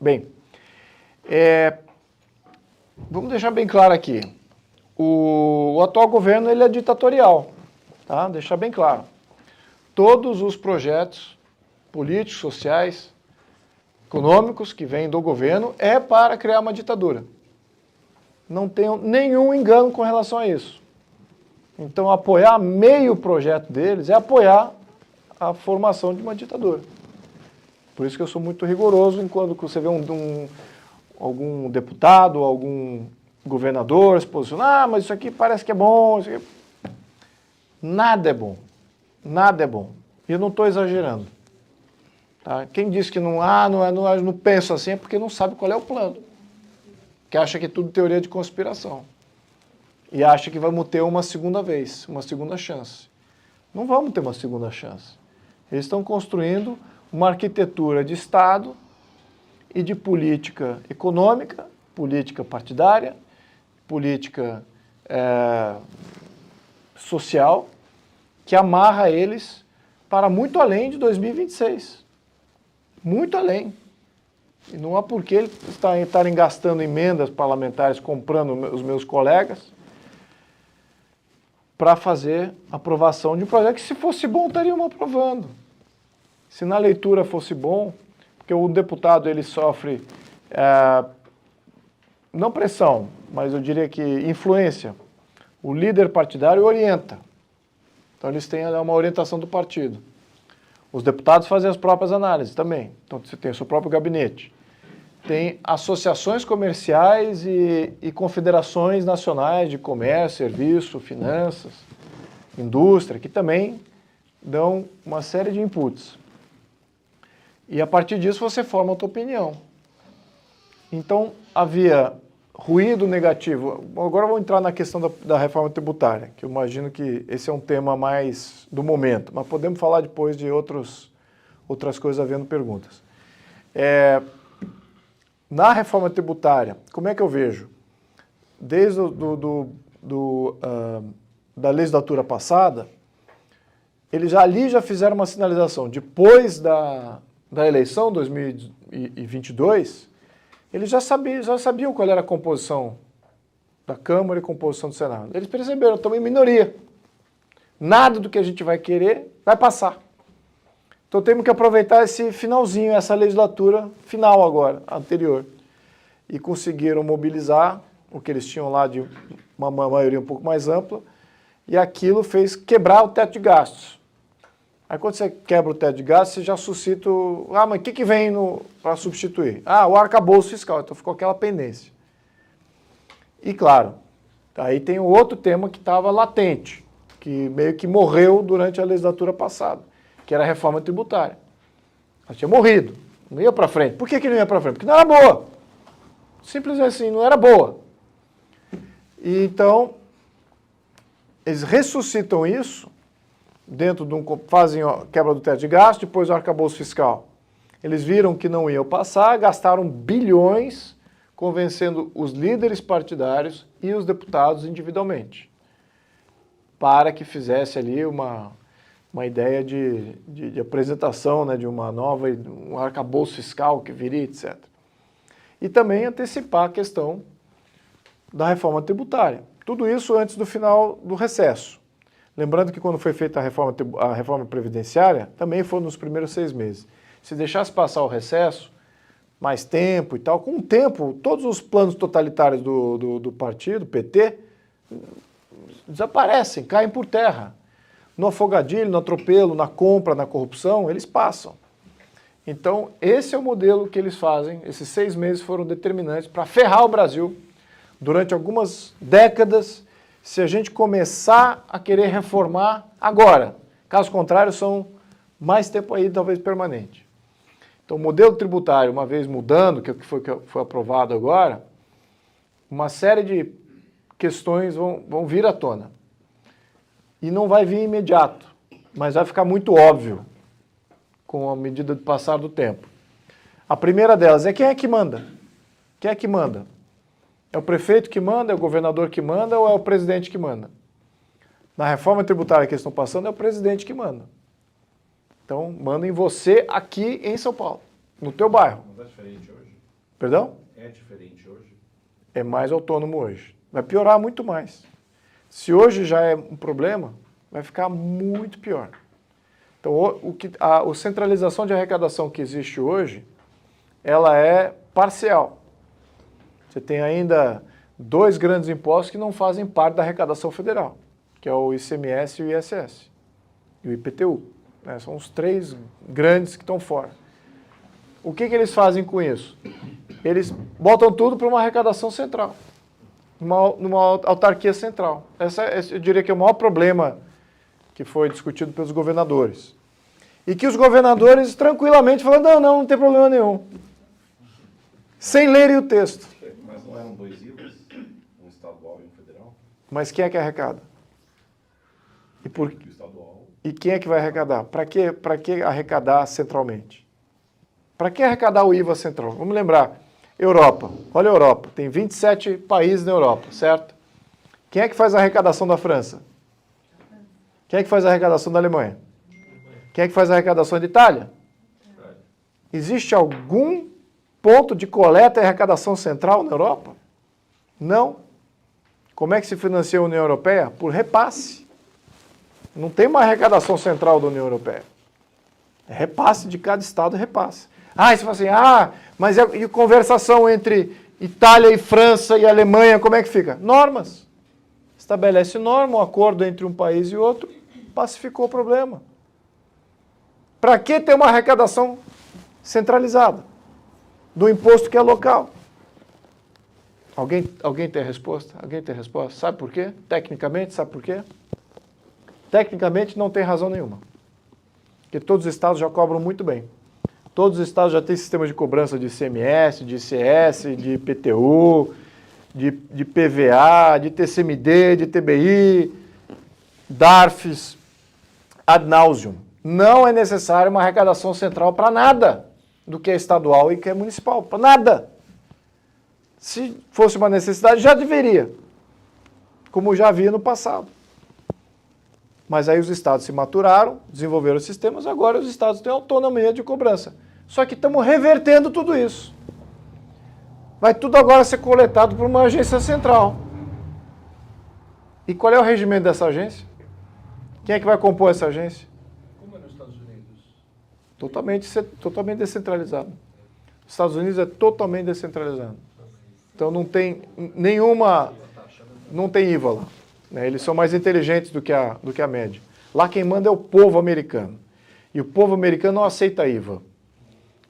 Bem, vamos deixar bem claro aqui. O atual governo ele é ditatorial, tá? Deixar bem claro. Todos os projetos políticos, sociais, econômicos que vêm do governo é para criar uma ditadura. Não tenho nenhum engano com relação a isso. Então, apoiar meio projeto deles é apoiar a formação de uma ditadura. Por isso que eu sou muito rigoroso quando você vê algum deputado, algum governador se posicionar, mas isso aqui parece que é bom. Isso aqui... Nada é bom. Nada é bom. E eu não estou exagerando. Tá? Quem diz que não pensa assim é porque não sabe qual é o plano. Que acha que é tudo teoria de conspiração. E acha que vamos ter uma segunda vez, uma segunda chance. Não vamos ter uma segunda chance. Eles estão construindo uma arquitetura de Estado e de política econômica, política partidária, política social, que amarra eles para muito além de 2026. Muito além. E não há por que eles estarem gastando emendas parlamentares, comprando os meus colegas, para fazer aprovação de um projeto que, se fosse bom, estariam aprovando. Se na leitura fosse bom, porque o deputado ele sofre, não pressão, mas eu diria que influência. O líder partidário orienta. Então eles têm uma orientação do partido. Os deputados fazem as próprias análises também. Então você tem o seu próprio gabinete. Tem associações comerciais e confederações nacionais de comércio, serviço, finanças, indústria, que também dão uma série de inputs. E a partir disso você forma a tua opinião. Então havia ruído negativo. Agora vou entrar na questão da reforma tributária, que eu imagino que esse é um tema mais do momento, mas podemos falar depois de outras coisas havendo perguntas. Na reforma tributária, como é que eu vejo? Desde da legislatura passada, eles ali já fizeram uma sinalização. Depois da eleição, 2022, eles já sabiam qual era a composição da Câmara e a composição do Senado. Eles perceberam, estamos em minoria. Nada do que a gente vai querer vai passar. Então temos que aproveitar esse finalzinho, essa legislatura final agora, anterior. E conseguiram mobilizar o que eles tinham lá de uma maioria um pouco mais ampla, e aquilo fez quebrar o teto de gastos. Aí quando você quebra o teto de gastos, você já suscita mas o que vem para substituir? O arcabouço fiscal, então ficou aquela pendência. E claro, aí tem um outro tema que estava latente, que meio que morreu durante a legislatura passada, que era a reforma tributária. Ela tinha morrido, não ia para frente. Por que não ia para frente? Porque não era boa. Simples assim, não era boa. E então, eles ressuscitam isso, fazem a quebra do teto de gasto, depois o arcabouço fiscal. Eles viram que não iam passar, gastaram bilhões convencendo os líderes partidários e os deputados individualmente, para que fizesse ali uma ideia de apresentação, né, de uma nova, um arcabouço fiscal que viria, etc. E também antecipar a questão da reforma tributária. Tudo isso antes do final do recesso. Lembrando que quando foi feita a reforma previdenciária, também foi nos primeiros 6 meses. Se deixasse passar o recesso, mais tempo e tal, com o tempo, todos os planos totalitários do partido, PT, desaparecem, caem por terra. No afogadilho, no atropelo, na compra, na corrupção, eles passam. Então, esse é o modelo que eles fazem. Esses 6 meses foram determinantes para ferrar o Brasil durante algumas décadas, se a gente começar a querer reformar agora. Caso contrário, são mais tempo aí, talvez permanente. Então, o modelo tributário, uma vez mudando, que foi aprovado agora, uma série de questões vão vir à tona. E não vai vir imediato, mas vai ficar muito óbvio com a medida de passar do tempo. A primeira delas é quem é que manda? Quem é que manda? É o prefeito que manda, é o governador que manda ou é o presidente que manda? Na reforma tributária que eles estão passando, é o presidente que manda. Então, manda em você aqui em São Paulo, no teu bairro. Não está diferente hoje? Perdão? É diferente hoje? É mais autônomo hoje. Vai piorar muito mais. Se hoje já é um problema, vai ficar muito pior. Então, a centralização de arrecadação que existe hoje, ela é parcial. Você tem ainda 2 grandes impostos que não fazem parte da arrecadação federal, que é o ICMS e o ISS, e o IPTU. Né? São os 3 grandes que estão fora. O que eles fazem com isso? Eles botam tudo para uma arrecadação central, numa autarquia central. Eu diria que é o maior problema que foi discutido pelos governadores. E que os governadores tranquilamente falam, não tem problema nenhum. Sem lerem o texto. Mas não eram 2 IVAs? Um estadual e um federal? Mas quem é que arrecada? O estadual. E quem é que vai arrecadar? Para que arrecadar centralmente? Para que arrecadar o IVA central? Vamos lembrar, Europa. Olha a Europa, tem 27 países na Europa, certo? Quem é que faz a arrecadação da França? Quem é que faz a arrecadação da Alemanha? Quem é que faz a arrecadação da Itália? Existe algum ponto de coleta e arrecadação central na Europa? Não. Como é que se financia a União Europeia? Por repasse. Não tem uma arrecadação central da União Europeia. É repasse de cada estado, repasse. E você fala assim, mas e conversação entre Itália e França e Alemanha, como é que fica? Normas. Estabelece norma, um acordo entre um país e outro, pacificou o problema. Para que ter uma arrecadação centralizada do imposto que é local? Alguém tem a resposta? Alguém tem a resposta? Sabe por quê? Tecnicamente, sabe por quê? Tecnicamente não tem razão nenhuma. Porque todos os estados já cobram muito bem. Todos os estados já têm sistema de cobrança de ICMS, de ICS, de IPTU, de PVA, de TCMD, de TBI, DARFs, ad nauseum. Não é necessário uma arrecadação central para nada do que é estadual e que é municipal. Para nada. Se fosse uma necessidade, já deveria. Como já havia no passado. Mas aí os estados se maturaram, desenvolveram os sistemas, agora os estados têm autonomia de cobrança. Só que estamos revertendo tudo isso. Vai tudo agora ser coletado por uma agência central. E qual é o regimento dessa agência? Quem é que vai compor essa agência? Como é nos Estados Unidos? Totalmente descentralizado. Os Estados Unidos é totalmente descentralizado. Então não tem nenhuma... Não tem IVA lá. Né? Eles são mais inteligentes do que a média. Lá quem manda é o povo americano. E o povo americano não aceita IVA.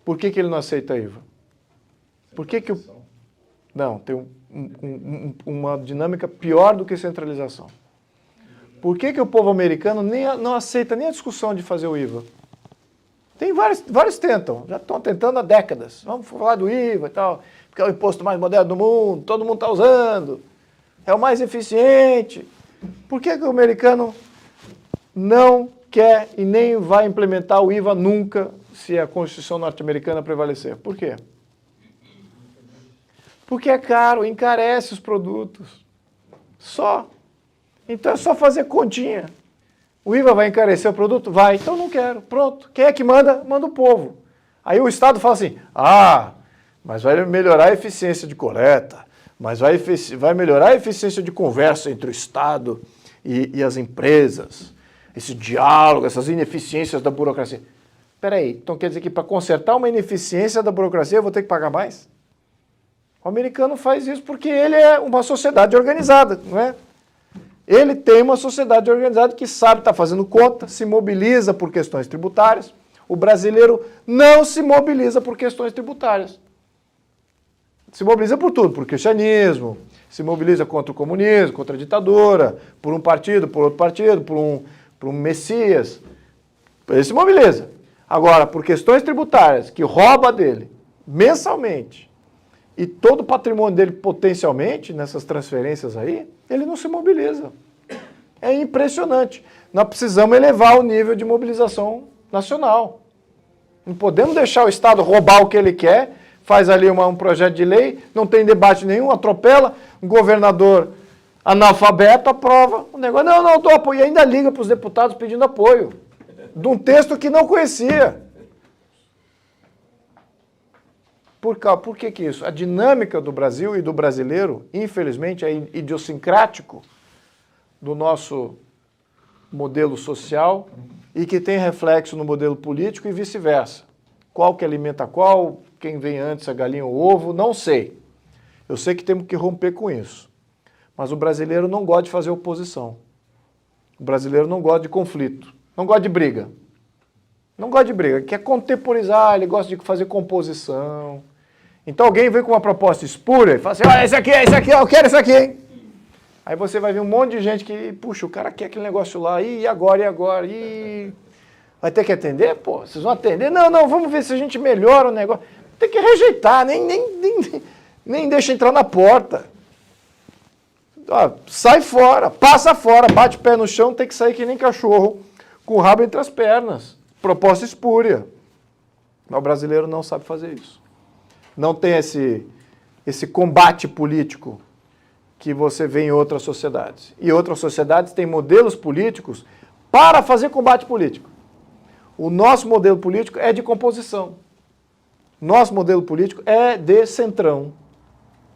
Por que ele não aceita IVA? Por que o... Não, tem uma dinâmica pior do que centralização. Por que o povo americano não aceita nem a discussão de fazer o IVA? Tem vários tentam, já estão tentando há décadas. Vamos falar do IVA e tal, porque é o imposto mais moderno do mundo, todo mundo está usando, é o mais eficiente. Por que o americano não quer e nem vai implementar o IVA nunca se a Constituição norte-americana prevalecer? Por quê? Porque é caro, encarece os produtos. Só. Então é só fazer continha. O IVA vai encarecer o produto? Vai. Então não quero. Pronto. Quem é que manda? Manda o povo. Aí o Estado fala assim, mas vai melhorar a eficiência de coleta, mas vai melhorar a eficiência de conversa entre o Estado e as empresas, esse diálogo, essas ineficiências da burocracia. Espera aí, então quer dizer que para consertar uma ineficiência da burocracia eu vou ter que pagar mais? O americano faz isso porque ele é uma sociedade organizada, não é? Ele tem uma sociedade organizada que sabe estar fazendo conta, se mobiliza por questões tributárias. O brasileiro não se mobiliza por questões tributárias. Se mobiliza por tudo, por cristianismo, se mobiliza contra o comunismo, contra a ditadura, por um partido, por outro partido, por um messias. Ele se mobiliza. Agora, por questões tributárias, que rouba dele mensalmente, e todo o patrimônio dele potencialmente, nessas transferências aí, ele não se mobiliza. É impressionante. Nós precisamos elevar o nível de mobilização nacional. Não podemos deixar o Estado roubar o que ele quer, faz ali um projeto de lei, não tem debate nenhum, atropela, um governador analfabeto aprova o negócio. Não, dou apoio. E ainda liga para os deputados pedindo apoio de um texto que não conhecia. Por que que isso? A dinâmica do Brasil e do brasileiro, infelizmente, é idiosincrático do nosso modelo social e que tem reflexo no modelo político e vice-versa. Qual que alimenta qual, quem vem antes, a galinha ou o ovo, não sei. Eu sei que temos que romper com isso. Mas o brasileiro não gosta de fazer oposição. O brasileiro não gosta de conflito, não gosta de briga. Não gosta de briga, quer contemporizar, ele gosta de fazer composição. Então alguém vem com uma proposta espúria e fala assim, olha, esse aqui, eu quero esse aqui, hein? Aí você vai ver um monte de gente que, puxa, o cara quer aquele negócio lá, e agora? Vai ter que atender? Pô, vocês vão atender? Não, vamos ver se a gente melhora o negócio. Tem que rejeitar, nem deixa entrar na porta. Ó, sai fora, passa fora, bate o pé no chão, tem que sair que nem cachorro, com o rabo entre as pernas. Proposta espúria. Mas o brasileiro não sabe fazer isso. Não tem esse combate político que você vê em outras sociedades. E outras sociedades têm modelos políticos para fazer combate político. O nosso modelo político é de composição. Nosso modelo político é de centrão,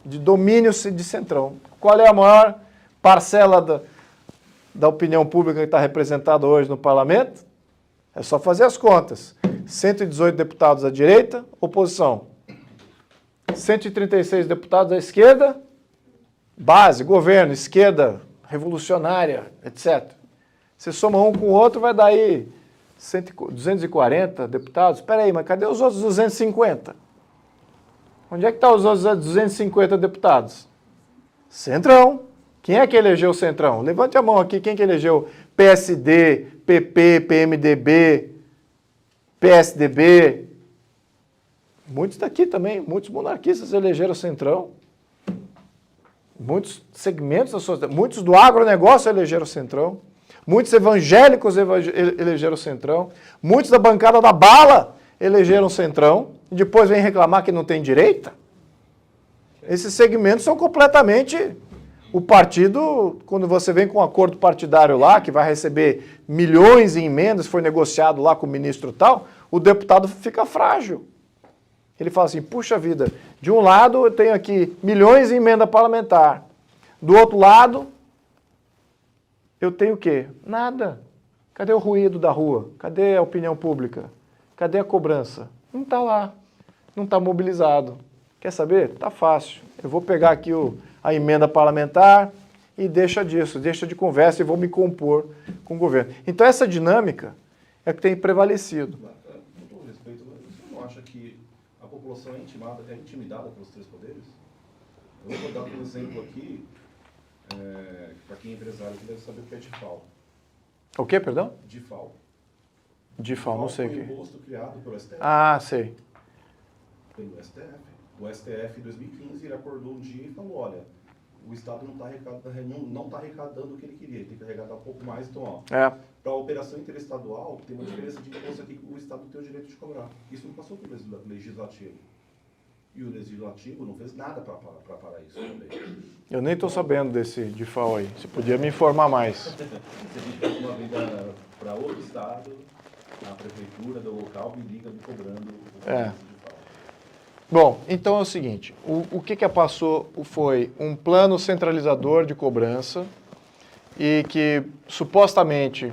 de domínio de centrão. Qual é a maior parcela da opinião pública que está representada hoje no parlamento? É só fazer as contas. 118 deputados à direita, oposição. 136 deputados à esquerda, base, governo, esquerda, revolucionária, etc. Você soma um com o outro, vai dar aí 240 deputados. Espera aí, mas cadê os outros 250? Onde é que estão os outros 250 deputados? Centrão. Quem é que elegeu o Centrão? Levante a mão aqui, quem que elegeu PSD, PP, PMDB, PSDB? Muitos daqui também, muitos monarquistas elegeram o Centrão. Muitos segmentos da sociedade, muitos do agronegócio elegeram o Centrão. Muitos evangélicos elegeram o Centrão. Muitos da bancada da bala elegeram o Centrão. E depois vem reclamar que não tem direita. Esses segmentos são completamente... O partido, quando você vem com um acordo partidário lá, que vai receber milhões em emendas, foi negociado lá com o ministro tal, o deputado fica frágil. Ele fala assim, puxa vida, de um lado eu tenho aqui milhões em emenda parlamentar, do outro lado eu tenho o quê? Nada. Cadê o ruído da rua? Cadê a opinião pública? Cadê a cobrança? Não está lá, não está mobilizado. Quer saber? Tá fácil. Eu vou pegar aqui a emenda parlamentar e deixa de conversa e vou me compor com o governo. Então essa dinâmica é que tem prevalecido. Com todo respeito, você não acha que a população é intimidada pelos três poderes? Eu vou dar um exemplo aqui, para quem é empresário que deve saber o que é DIFAL. O que, perdão? DIFAL. DIFAL, não sei o foi que. um imposto criado pelo STF. Ah, sei. Pelo STF. O STF, em 2015, ele acordou um dia e falou, olha, o Estado não está arrecadando o que ele queria, ele tem que arrecadar um pouco mais, então, para a operação interestadual, tem uma diferença de imposto aqui que o Estado tem o direito de cobrar. Isso não passou pelo Legislativo. E o Legislativo não fez nada para parar isso também. Eu nem estou sabendo desse DIFAL aí. Você podia me informar mais. Você tem que uma vida para outro Estado, a prefeitura do local me liga me cobrando o DIFAL. Bom, então é o seguinte, o que passou foi um plano centralizador de cobrança e que supostamente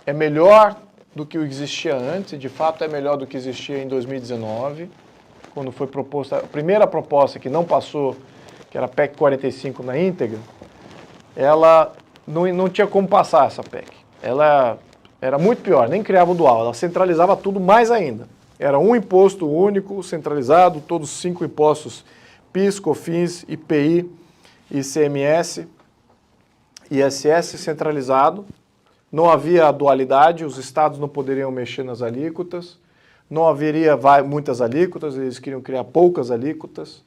é melhor do que existia antes, e de fato é melhor do que existia em 2019, quando foi proposta, a primeira proposta que não passou, que era a PEC 45 na íntegra, ela não tinha como passar essa PEC. Ela era muito pior, nem criava o dual, ela centralizava tudo mais ainda. Era um imposto único, centralizado, todos os 5 impostos, PIS, COFINS, IPI, ICMS, ISS centralizado. Não havia dualidade, os estados não poderiam mexer nas alíquotas, não haveria muitas alíquotas, eles queriam criar poucas alíquotas.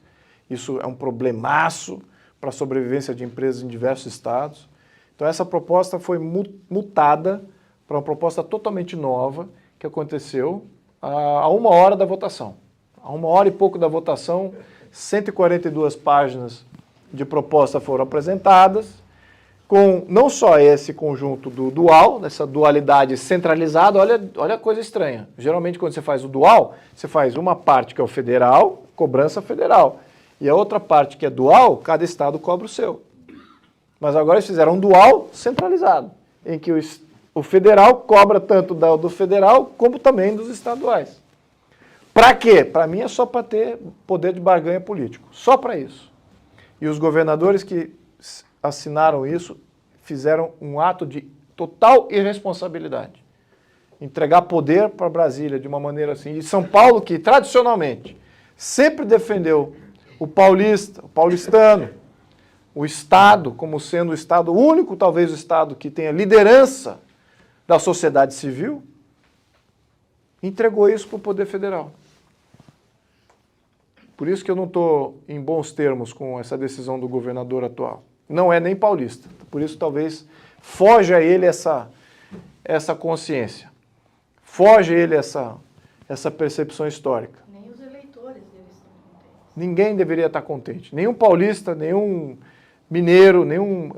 Isso é um problemaço para a sobrevivência de empresas em diversos estados. Então essa proposta foi mutada para uma proposta totalmente nova que aconteceu a 1 hora da votação. A 1 hora e pouco da votação, 142 páginas de proposta foram apresentadas, com não só esse conjunto do dual, dessa dualidade centralizada, olha a coisa estranha. Geralmente quando você faz o dual, você faz uma parte que é o federal, cobrança federal. E a outra parte que é dual, cada estado cobra o seu. Mas agora eles fizeram um dual centralizado, em que o federal cobra tanto do federal como também dos estaduais. Para quê? Para mim é só para ter poder de barganha político. Só para isso. E os governadores que assinaram isso fizeram um ato de total irresponsabilidade. Entregar poder para Brasília de uma maneira assim. E São Paulo, que tradicionalmente sempre defendeu o paulista, o paulistano, o Estado como sendo o Estado único, talvez o Estado que tenha liderança da sociedade civil, entregou isso para o Poder Federal. Por isso que eu não estou em bons termos com essa decisão do governador atual. Não é nem paulista. Por isso talvez foge a ele essa consciência. Foge a ele essa percepção histórica. Nem os eleitores devem estar contentes. Ninguém deveria estar contente. Nenhum paulista, nenhum mineiro, nenhum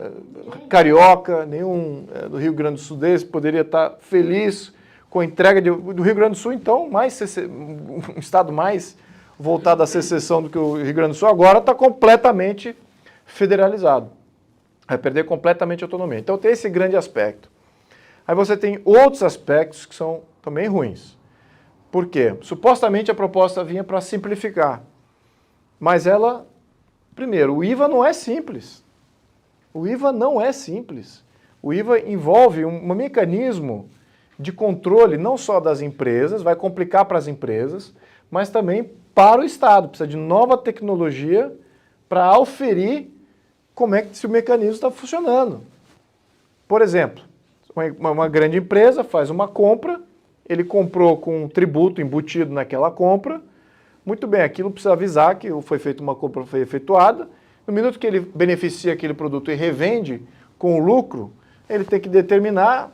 carioca, nenhum do Rio Grande do Sul desse poderia estar feliz com a entrega do Rio Grande do Sul, então, um estado mais voltado à secessão do que o Rio Grande do Sul, agora está completamente federalizado. Vai perder completamente a autonomia. Então tem esse grande aspecto. Aí você tem outros aspectos que são também ruins. Por quê? Supostamente a proposta vinha para simplificar. Mas ela, primeiro, o IVA não é simples. O IVA não é simples. O IVA envolve um mecanismo de controle não só das empresas, vai complicar para as empresas, mas também para o Estado. Precisa de nova tecnologia para auferir como é que se o mecanismo está funcionando. Por exemplo, uma grande empresa faz uma compra, ele comprou com um tributo embutido naquela compra, muito bem, aquilo precisa avisar que foi feita uma compra, foi efetuada. No minuto que ele beneficia aquele produto e revende com o lucro, ele tem que determinar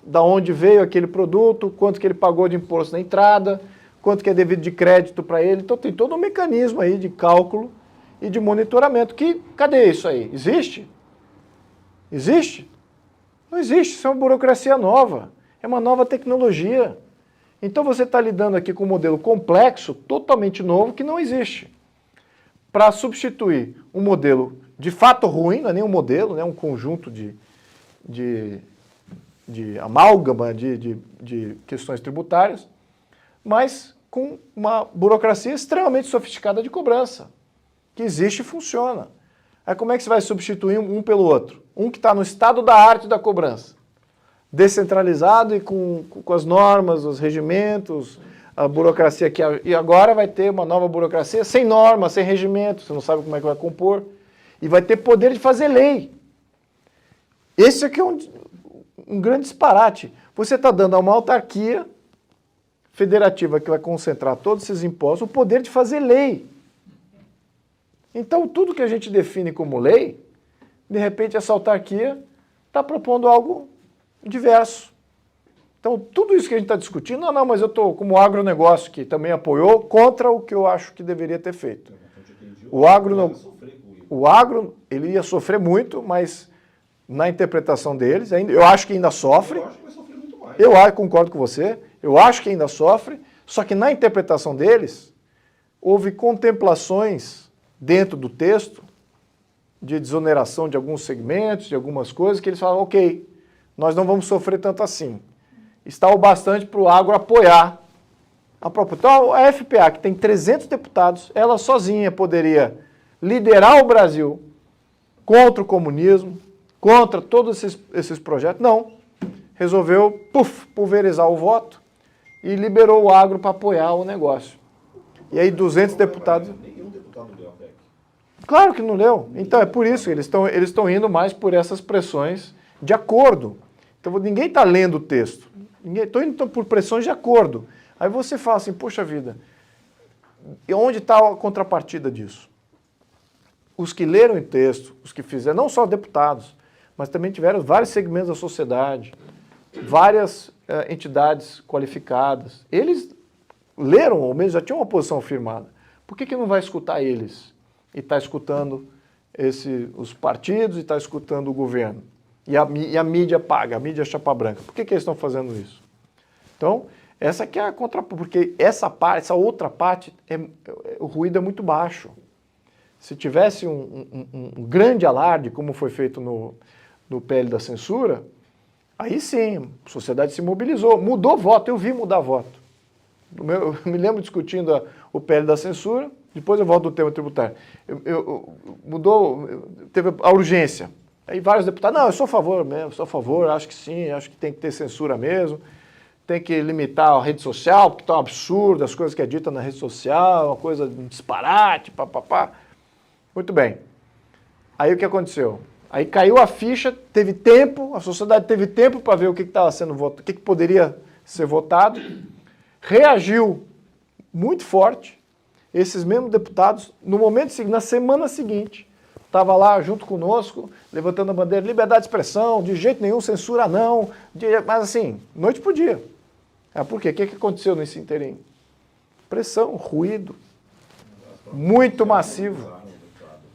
da onde veio aquele produto, quanto que ele pagou de imposto na entrada, quanto que é devido de crédito para ele. Então tem todo um mecanismo aí de cálculo e de monitoramento. Cadê isso aí? Existe? Existe? Não existe, isso é uma burocracia nova, é uma nova tecnologia. Então você está lidando aqui com um modelo complexo, totalmente novo, que não existe. Para substituir um modelo de fato ruim, não é nem um modelo, né, um conjunto de amálgama de questões tributárias, mas com uma burocracia extremamente sofisticada de cobrança, que existe e funciona. Aí como é que você vai substituir um pelo outro? Um que está no estado da arte da cobrança, descentralizado e com as normas, os regimentos, a burocracia que... E agora vai ter uma nova burocracia sem norma, sem regimento, você não sabe como é que vai compor, e vai ter poder de fazer lei. Esse aqui é um grande disparate. Você está dando a uma autarquia federativa que vai concentrar todos esses impostos o poder de fazer lei. Então, tudo que a gente define como lei, de repente essa autarquia está propondo algo diverso. Então, tudo isso que a gente está discutindo, não, mas eu estou como agronegócio, que também apoiou, contra o que eu acho que deveria ter feito. O agro, ele ia sofrer muito, mas na interpretação deles, eu acho que ainda sofre. Eu acho que vai sofrer muito mais. Eu concordo com você, eu acho que ainda sofre, só que na interpretação deles, houve contemplações dentro do texto de desoneração de alguns segmentos, de algumas coisas, que eles falam, ok, nós não vamos sofrer tanto assim. Está o bastante para o agro apoiar a própria. Então a FPA, que tem 300 deputados, ela sozinha poderia liderar o Brasil contra o comunismo, contra todos esses projetos. Não. Resolveu, pulverizar o voto e liberou o agro para apoiar o negócio. E aí 200 deputados... Nenhum deputado leu a PEC. Claro que não leu. Então é por isso, eles estão indo mais por essas pressões de acordo. Então ninguém está lendo o texto. Estou indo por pressões de acordo. Aí você fala assim, poxa vida, e onde está a contrapartida disso? Os que leram o texto, os que fizeram, não só deputados, mas também tiveram vários segmentos da sociedade, várias entidades qualificadas. Eles leram, ou mesmo já tinham uma posição firmada. Por que não vai escutar eles? E está escutando os partidos e está escutando o governo? E a mídia paga, a mídia chapa branca. Por que eles estão fazendo isso? Então, Essa que é a porque essa parte, essa outra parte, o ruído é muito baixo. Se tivesse um grande alarde, como foi feito no PL da censura, aí sim, a sociedade se mobilizou, mudou voto, eu vi mudar voto. Eu me lembro discutindo o PL da censura, depois eu volto do tema tributário. Teve a urgência. Aí vários deputados, não, eu sou a favor mesmo, sou a favor, acho que sim, acho que tem que ter censura mesmo, tem que limitar a rede social, porque tá um absurdo as coisas que é dita na rede social, uma coisa, um disparate, papapá. Muito bem. Aí o que aconteceu? Aí caiu a ficha, teve tempo, a sociedade teve tempo para ver o que estava sendo votado, o que poderia ser votado, reagiu muito forte. Esses mesmos deputados, no momento seguinte, na semana seguinte, estava lá junto conosco, levantando a bandeira, liberdade de expressão, de jeito nenhum, censura não, mas assim, noite por dia. Por quê? O que aconteceu nesse inteirinho? Pressão, ruído, muito massivo.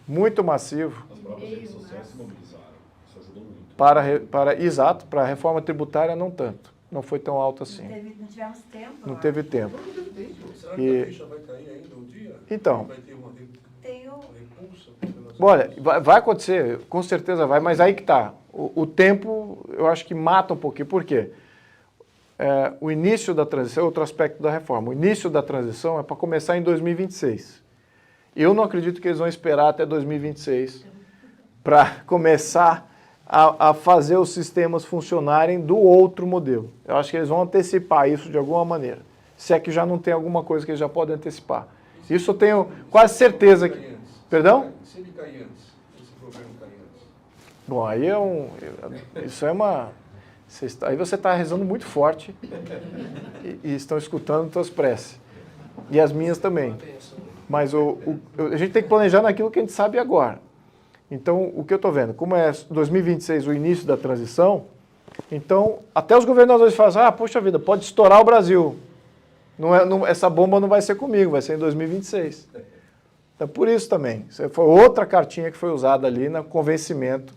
Muito massivo. As próprias redes sociais se mobilizaram. Isso ajudou muito. Exato, para a reforma tributária não tanto. Não foi tão alto assim. Não tivemos tempo. Não teve tempo. Será que a ficha vai cair ainda um dia? Então, Vai ter uma repulsa? olha, vai acontecer, com certeza vai, mas aí que está. O tempo, eu acho que mata um pouquinho. Por quê? O início da transição é outro aspecto da reforma. O início da transição é para começar em 2026. Eu não acredito que eles vão esperar até 2026 para começar a fazer os sistemas funcionarem do outro modelo. Eu acho que eles vão antecipar isso de alguma maneira. Se é que já não tem alguma coisa que eles já podem antecipar. Isso eu tenho quase certeza que... Perdão? Se ele cair antes, esse problema cair antes. Bom, aí isso é uma... Aí você está rezando muito forte e estão escutando suas preces. E as minhas também. Mas a gente tem que planejar naquilo que a gente sabe agora. Então, o que eu estou vendo, como é 2026 o início da transição, então até os governadores falam assim, poxa vida, pode estourar o Brasil. Essa bomba não vai ser comigo, vai ser em 2026. Então, por isso também. Isso foi outra cartinha que foi usada ali no convencimento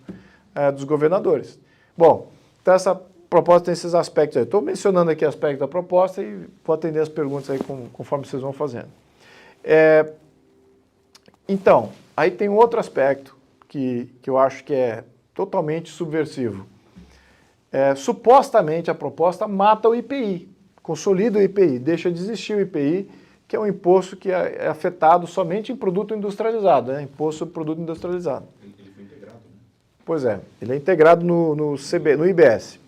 dos governadores. Bom, então essa proposta tem esses aspectos aí. Estou mencionando aqui aspectos da proposta e vou atender as perguntas aí conforme vocês vão fazendo. Então, aí tem um outro aspecto que eu acho que é totalmente subversivo. Supostamente a proposta mata o IPI, consolida o IPI, deixa de existir o IPI, que é um imposto que é afetado somente em produto industrializado, imposto sobre produto industrializado. Ele foi integrado, né? Pois é, ele é integrado no IBS.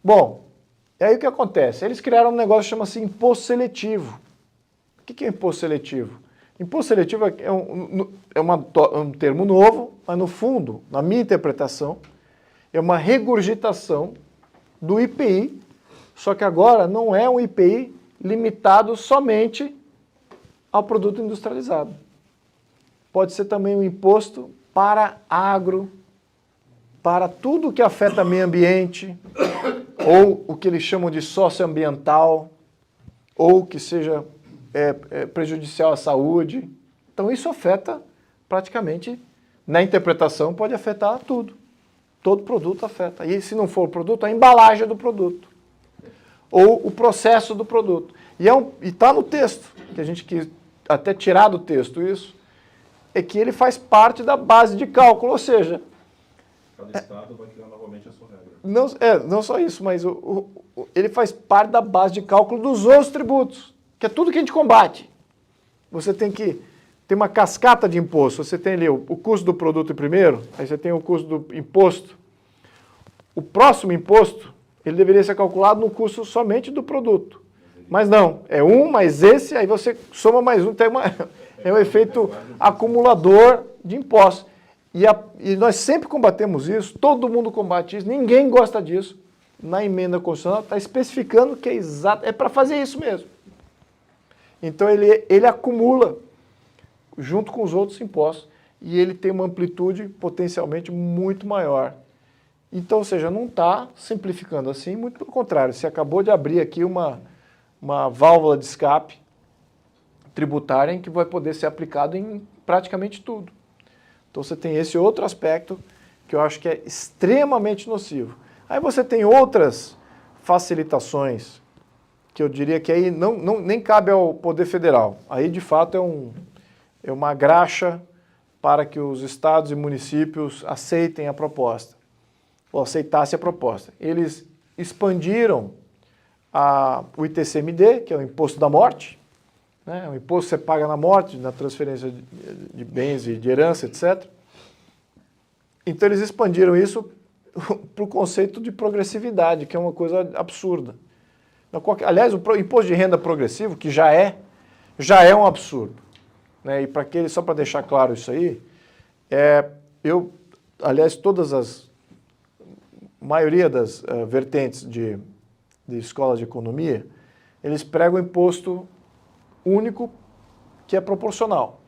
Bom, e aí o que acontece? Eles criaram um negócio que chama-se imposto seletivo. O que é imposto seletivo? Imposto seletivo é um termo novo, mas no fundo, na minha interpretação, é uma regurgitação do IPI, só que agora não é um IPI limitado somente ao produto industrializado. Pode ser também um imposto para agro, para tudo que afeta meio ambiente, ou o que eles chamam de socioambiental, ou que seja prejudicial à saúde. Então isso afeta praticamente, na interpretação, pode afetar tudo. Todo produto afeta. E se não for o produto, a embalagem do produto. Ou o processo do produto. E está no texto, que a gente quis até tirar do texto isso, é que ele faz parte da base de cálculo, ou seja... Cada estado vai criar novamente a sua regra. Não só isso, mas ele faz parte da base de cálculo dos outros tributos, que é tudo que a gente combate. Você tem uma cascata de imposto. Você tem ali o custo do produto primeiro, aí você tem o custo do imposto. O próximo imposto, ele deveria ser calculado no custo somente do produto. Mas não, é mais esse, aí você soma mais um, é um efeito acumulador de impostos. E nós sempre combatemos isso, todo mundo combate isso, ninguém gosta disso. Na emenda constitucional está especificando que é exato, é para fazer isso mesmo. Então ele acumula junto com os outros impostos e ele tem uma amplitude potencialmente muito maior. Então, ou seja, não está simplificando assim, muito pelo contrário, você acabou de abrir aqui uma válvula de escape tributária em que vai poder ser aplicado em praticamente tudo. Então você tem esse outro aspecto que eu acho que é extremamente nocivo. Aí você tem outras facilitações que eu diria que aí nem cabe ao Poder Federal. Aí, de fato, é uma graxa para que os estados e municípios aceitem a proposta, ou aceitassem a proposta. Eles expandiram o ITCMD, que é o Imposto da Morte, né? O imposto que você paga na morte, na transferência de bens e de herança, etc. Então eles expandiram isso para o conceito de progressividade, que é uma coisa absurda. Aliás, o imposto de renda progressivo, que já é um absurdo, né? E só para deixar claro isso aí, aliás, maioria das vertentes de escolas de economia, eles pregam imposto único que é proporcional.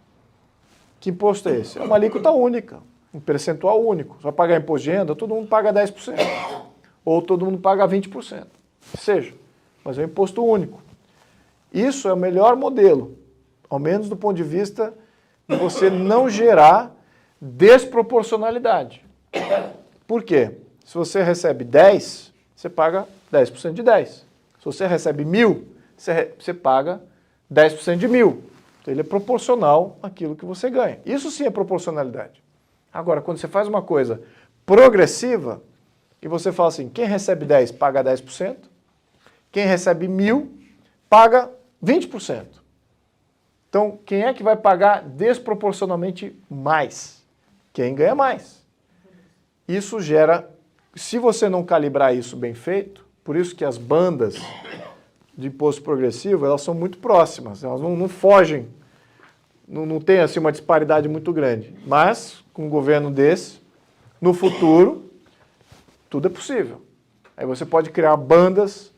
Que imposto é esse? É uma alíquota única, um percentual único. Você vai pagar imposto de renda, todo mundo paga 10%. Ou todo mundo paga 20%. Seja, mas é um imposto único. Isso é o melhor modelo, ao menos do ponto de vista de você não gerar desproporcionalidade. Por quê? Se você recebe 10, você paga 10% de 10. Se você recebe 1.000, você paga 10% de 1.000. Então ele é proporcional àquilo que você ganha. Isso sim é proporcionalidade. Agora, quando você faz uma coisa progressiva, e você fala assim, quem recebe 10 paga 10%, quem recebe 1.000 paga 20%. Então, quem é que vai pagar desproporcionalmente mais? Quem ganha mais. Isso gera, se você não calibrar isso bem feito, por isso que as bandas de imposto progressivo, elas são muito próximas, elas não fogem, não tem assim uma disparidade muito grande. Mas, com um governo desse, no futuro, tudo é possível. Aí você pode criar bandas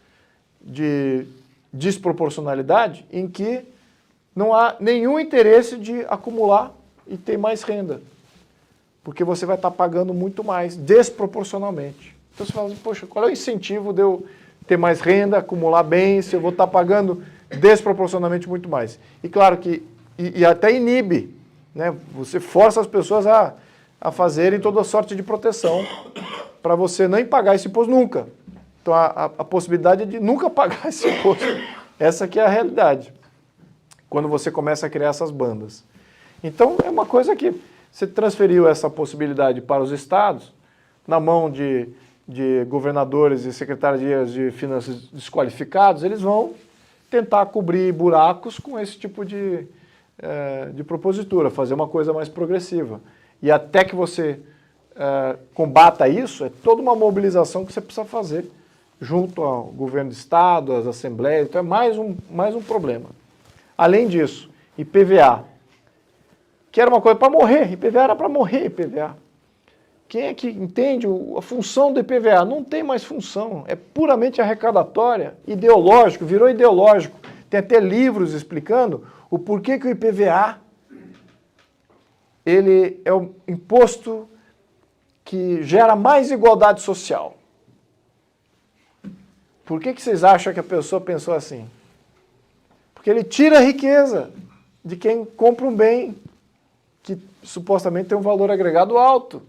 de desproporcionalidade em que não há nenhum interesse de acumular e ter mais renda. Porque você vai estar pagando muito mais, desproporcionalmente. Então você fala assim, poxa, qual é o incentivo de eu ter mais renda, acumular bens, se eu vou estar pagando desproporcionalmente muito mais? E claro que, e até inibe, né? Você força as pessoas a fazerem toda sorte de proteção para você nem pagar esse imposto nunca. Então a possibilidade é de nunca pagar esse imposto. Essa que é a realidade, quando você começa a criar essas bandas. Então é uma coisa que você transferiu essa possibilidade para os estados, na mão de governadores e secretarias de finanças desqualificados, eles vão tentar cobrir buracos com esse tipo de propositura, fazer uma coisa mais progressiva. E até que você combata isso, é toda uma mobilização que você precisa fazer junto ao governo do estado, às assembleias, então é mais um problema. Além disso, IPVA, que era uma coisa para morrer, IPVA era para morrer, IPVA. Quem é que entende a função do IPVA? Não tem mais função, é puramente arrecadatória, ideológico, virou ideológico. Tem até livros explicando o porquê que o IPVA ele é o imposto que gera mais igualdade social. Por que vocês acham que a pessoa pensou assim? Porque ele tira a riqueza de quem compra um bem que supostamente tem um valor agregado alto.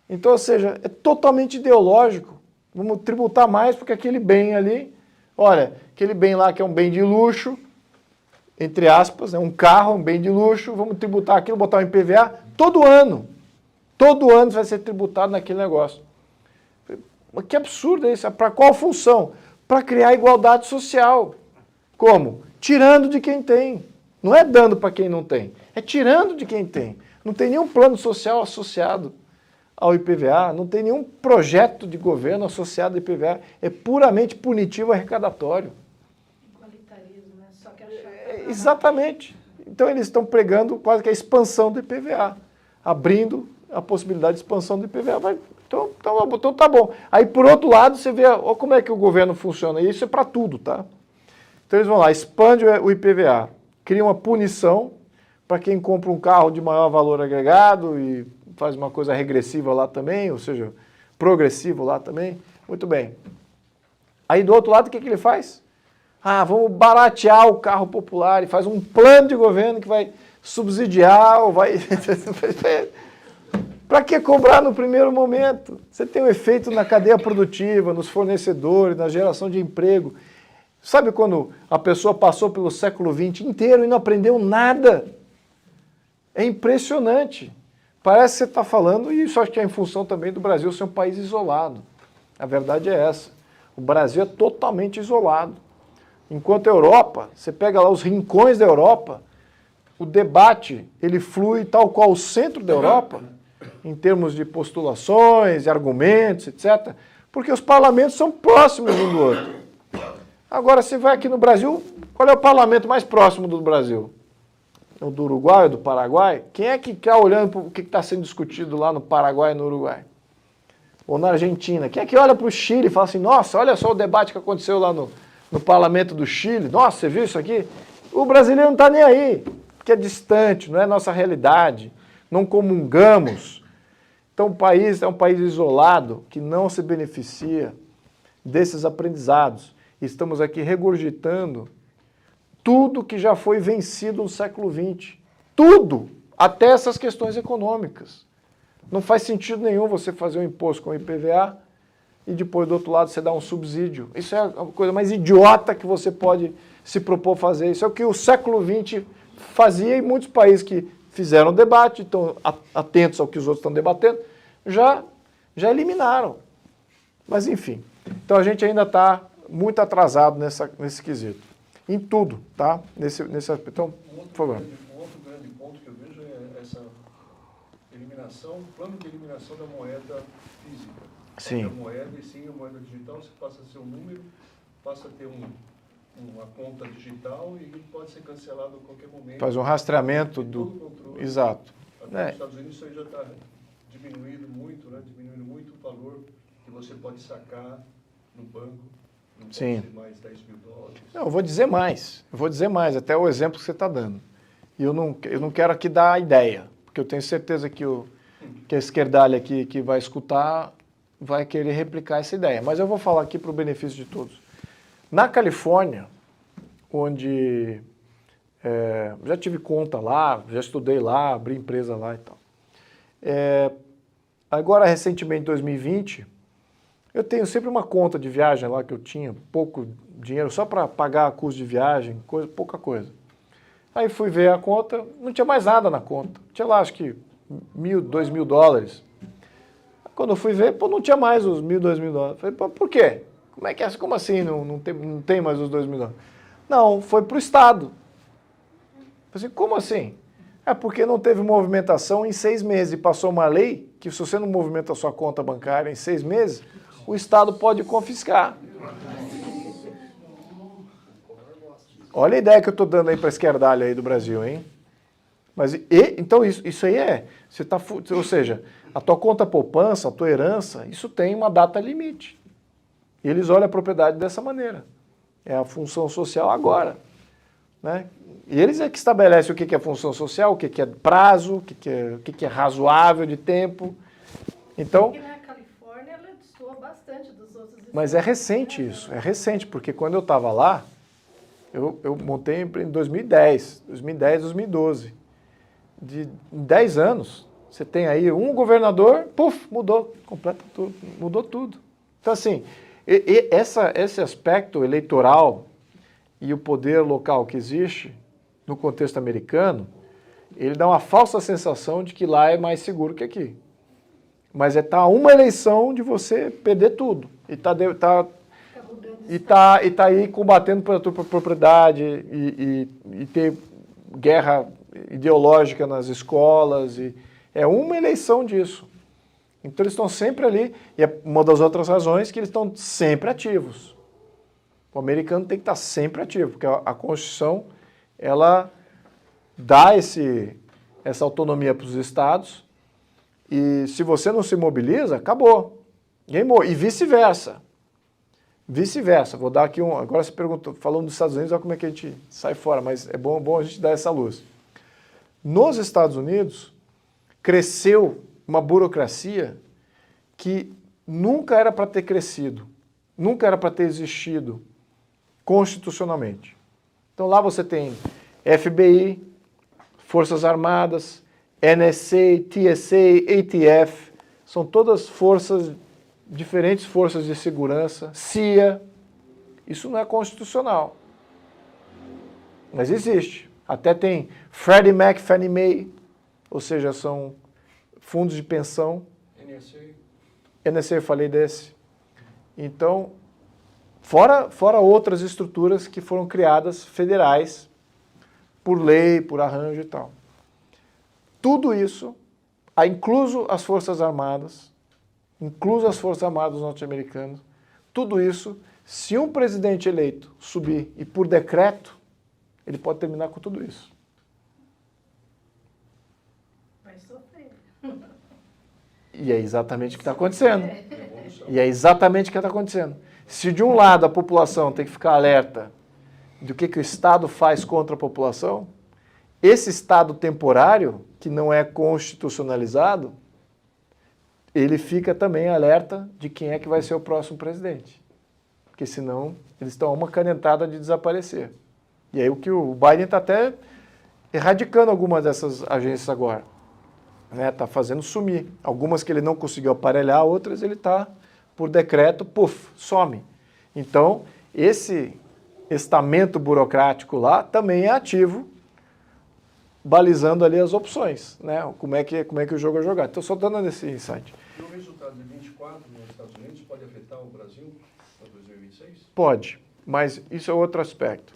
Então, ou seja, é totalmente ideológico. Vamos tributar mais porque aquele bem ali, olha, aquele bem lá que é um bem de luxo, entre aspas, né, um carro, um bem de luxo, vamos tributar aquilo, botar um IPVA todo ano. Todo ano vai ser tributado naquele negócio. Mas que absurdo é isso? Para qual função? Para criar igualdade social. Como? Tirando de quem tem. Não é dando para quem não tem, é tirando de quem tem. Não tem nenhum plano social associado ao IPVA, não tem nenhum projeto de governo associado ao IPVA, é puramente punitivo arrecadatório. Igualitarismo, né? Só que achar... Exatamente. Então eles estão pregando quase que a expansão do IPVA, abrindo a possibilidade de expansão do IPVA. Então tá bom. Aí por outro lado você vê ó, como é que o governo funciona, e isso é para tudo, tá? Então eles vão lá, expande o IPVA, cria uma punição para quem compra um carro de maior valor agregado e faz uma coisa regressiva lá também, ou seja, progressivo lá também. Muito bem. Aí do outro lado, o que ele faz? Ah, vamos baratear o carro popular e faz um plano de governo que vai subsidiar ou vai... Para que cobrar no primeiro momento? Você tem um efeito na cadeia produtiva, nos fornecedores, na geração de emprego. Sabe quando a pessoa passou pelo século XX inteiro e não aprendeu nada? É impressionante. Parece que você está falando, e isso acho que é em função também do Brasil ser um país isolado. A verdade é essa. O Brasil é totalmente isolado. Enquanto a Europa, você pega lá os rincões da Europa, o debate ele flui tal qual o centro da Europa, em termos de postulações, de argumentos, etc., porque os parlamentos são próximos um do outro. Agora, você vai aqui no Brasil, qual é o parlamento mais próximo do Brasil? O do Uruguai ou do Paraguai? Quem é que está olhando para o que está sendo discutido lá no Paraguai e no Uruguai? Ou na Argentina? Quem é que olha para o Chile e fala assim, nossa, olha só o debate que aconteceu lá no parlamento do Chile, nossa, você viu isso aqui? O brasileiro não está nem aí, porque é distante, não é nossa realidade, não comungamos. Então o país é um país isolado que não se beneficia desses aprendizados. Estamos aqui regurgitando tudo que já foi vencido no século XX. Tudo, até essas questões econômicas. Não faz sentido nenhum você fazer um imposto com IPVA e depois do outro lado você dá um subsídio. Isso é a coisa mais idiota que você pode se propor fazer. Isso é o que o século XX fazia e muitos países que fizeram o debate, estão atentos ao que os outros estão debatendo, já eliminaram. Mas enfim, então a gente ainda está muito atrasado nesse quesito. Em tudo, tá? Nesse aspecto. Então, por favor. Um outro grande ponto que eu vejo é essa eliminação, plano de eliminação da moeda física. Sim. A moeda, e sim, a moeda digital, você passa a ser um número, passa a ter uma conta digital e pode ser cancelado a qualquer momento. Faz um rastreamento do... Controle. Exato. Até nos Estados Unidos isso aí já está diminuindo muito, né? Diminuindo muito o valor que você pode sacar no banco. Não pode Sim. ser mais 10 mil dólares. Não, eu vou dizer mais, até o exemplo que você está dando. E eu não quero aqui dar a ideia, porque eu tenho certeza que a esquerdalha aqui que vai escutar vai querer replicar essa ideia. Mas eu vou falar aqui para o benefício de todos. Na Califórnia, onde já tive conta lá, já estudei lá, abri empresa lá e tal. Agora, recentemente, em 2020, eu tenho sempre uma conta de viagem lá que eu tinha, pouco dinheiro, só para pagar custo de viagem, pouca coisa. Aí fui ver a conta, não tinha mais nada na conta. Tinha lá, acho que $1.000, $2.000. Quando eu fui ver, não tinha mais os $1.000, $2.000. Falei, por quê? Como assim não tem mais os $2.000? Não, foi para o Estado. Falei assim, como assim? É porque não teve movimentação em 6 meses e passou uma lei que se você não movimenta a sua conta bancária em 6 meses, o Estado pode confiscar. Olha a ideia que eu estou dando aí para a esquerdalha aí do Brasil, hein? Mas, então isso aí você tá, ou seja, a tua conta poupança, a tua herança, isso tem uma data limite. E eles olham a propriedade dessa maneira. É a função social agora. Né? E eles é que estabelecem o que é função social, o que é prazo, o que é razoável de tempo. Então, aqui na Califórnia ela destoa bastante dos outros estados. Mas é recente isso, é recente, porque quando eu estava lá, eu montei em 2010, 2012. Em 10 anos, você tem aí um governador, puf, mudou tudo. Então assim, esse aspecto eleitoral e o poder local que existe no contexto americano, ele dá uma falsa sensação de que lá é mais seguro que aqui. Mas tá uma eleição de você perder tudo. E tá aí combatendo pela tua propriedade e ter guerra ideológica nas escolas. É uma eleição disso. Então eles estão sempre ali. E é uma das outras razões que eles estão sempre ativos. O americano tem que estar sempre ativo, porque a Constituição ela dá essa autonomia para os estados. E se você não se mobiliza, acabou. E vice-versa. Vice-versa. Vou dar aqui agora você perguntou, falando dos Estados Unidos, olha como é que a gente sai fora, mas é bom a gente dar essa luz. Nos Estados Unidos, cresceu uma burocracia que nunca era para ter crescido, nunca era para ter existido constitucionalmente. Então lá você tem FBI, Forças Armadas, NSA, TSA, ATF, são todas diferentes forças de segurança, CIA, Isso não é constitucional. Mas existe. Até tem Freddie Mac, Fannie Mae, ou seja, são fundos de pensão. NSA eu falei desse. Então, fora outras estruturas que foram criadas federais, por lei, por arranjo e tal. Tudo isso, incluso as Forças Armadas norte-americanas, tudo isso, se um presidente eleito subir e por decreto, ele pode terminar com tudo isso. Vai sofrer. E é exatamente o que está acontecendo. E é exatamente o que está acontecendo. Se de um lado a população tem que ficar alerta do que o Estado faz contra a população, esse Estado temporário, que não é constitucionalizado, ele fica também alerta de quem é que vai ser o próximo presidente. Porque senão eles estão a uma canetada de desaparecer. E aí o que o Biden está até erradicando algumas dessas agências agora. Está fazendo sumir. Algumas que ele não conseguiu aparelhar, outras ele está, por decreto, some. Então, esse estamento burocrático lá também é ativo, balizando ali as opções, né? Como é que o jogo é jogado. Estou só dando esse insight. E o resultado de 24 nos Estados Unidos pode afetar o Brasil para 2026? Pode, mas isso é outro aspecto.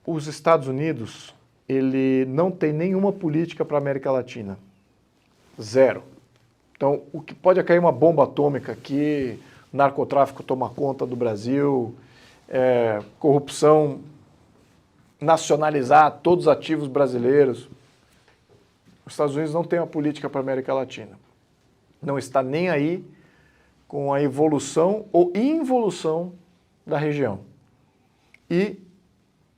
Os Estados Unidos, ele não tem nenhuma política para a América Latina. Zero. Então, o que pode cair uma bomba atômica aqui, narcotráfico toma conta do Brasil, corrupção, nacionalizar todos os ativos brasileiros. Os Estados Unidos não tem uma política para a América Latina. Não está nem aí com a evolução ou involução da região. E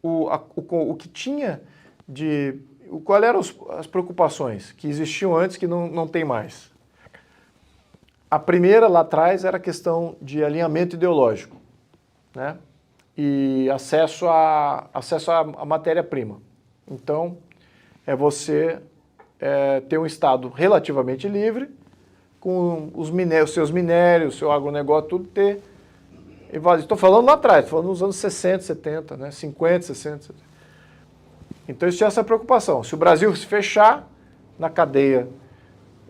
o que tinha de... Qual eram as preocupações que existiam antes que não tem mais? A primeira, lá atrás, era a questão de alinhamento ideológico, né? E acesso à matéria-prima. Então, é você ter um Estado relativamente livre, com os seus minérios, seu agronegócio, tudo ter invadido. Estou falando lá atrás, estou falando nos anos 60, 70, né? 50, 60, 70. Então, isso tinha essa preocupação. Se o Brasil se fechar na cadeia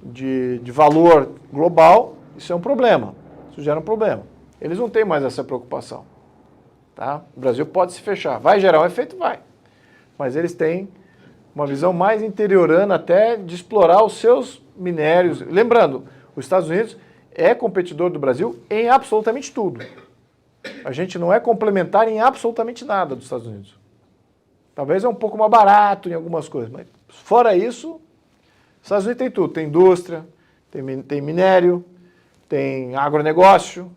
de valor global, isso é um problema. Isso gera um problema. Eles não têm mais essa preocupação. Tá? O Brasil pode se fechar. Vai gerar um efeito? Vai. Mas eles têm uma visão mais interiorana até de explorar os seus minérios. Lembrando, os Estados Unidos é competidor do Brasil em absolutamente tudo. A gente não é complementar em absolutamente nada dos Estados Unidos. Talvez é um pouco mais barato em algumas coisas, mas fora isso, os Estados Unidos tem tudo. Tem indústria, tem minério, tem agronegócio,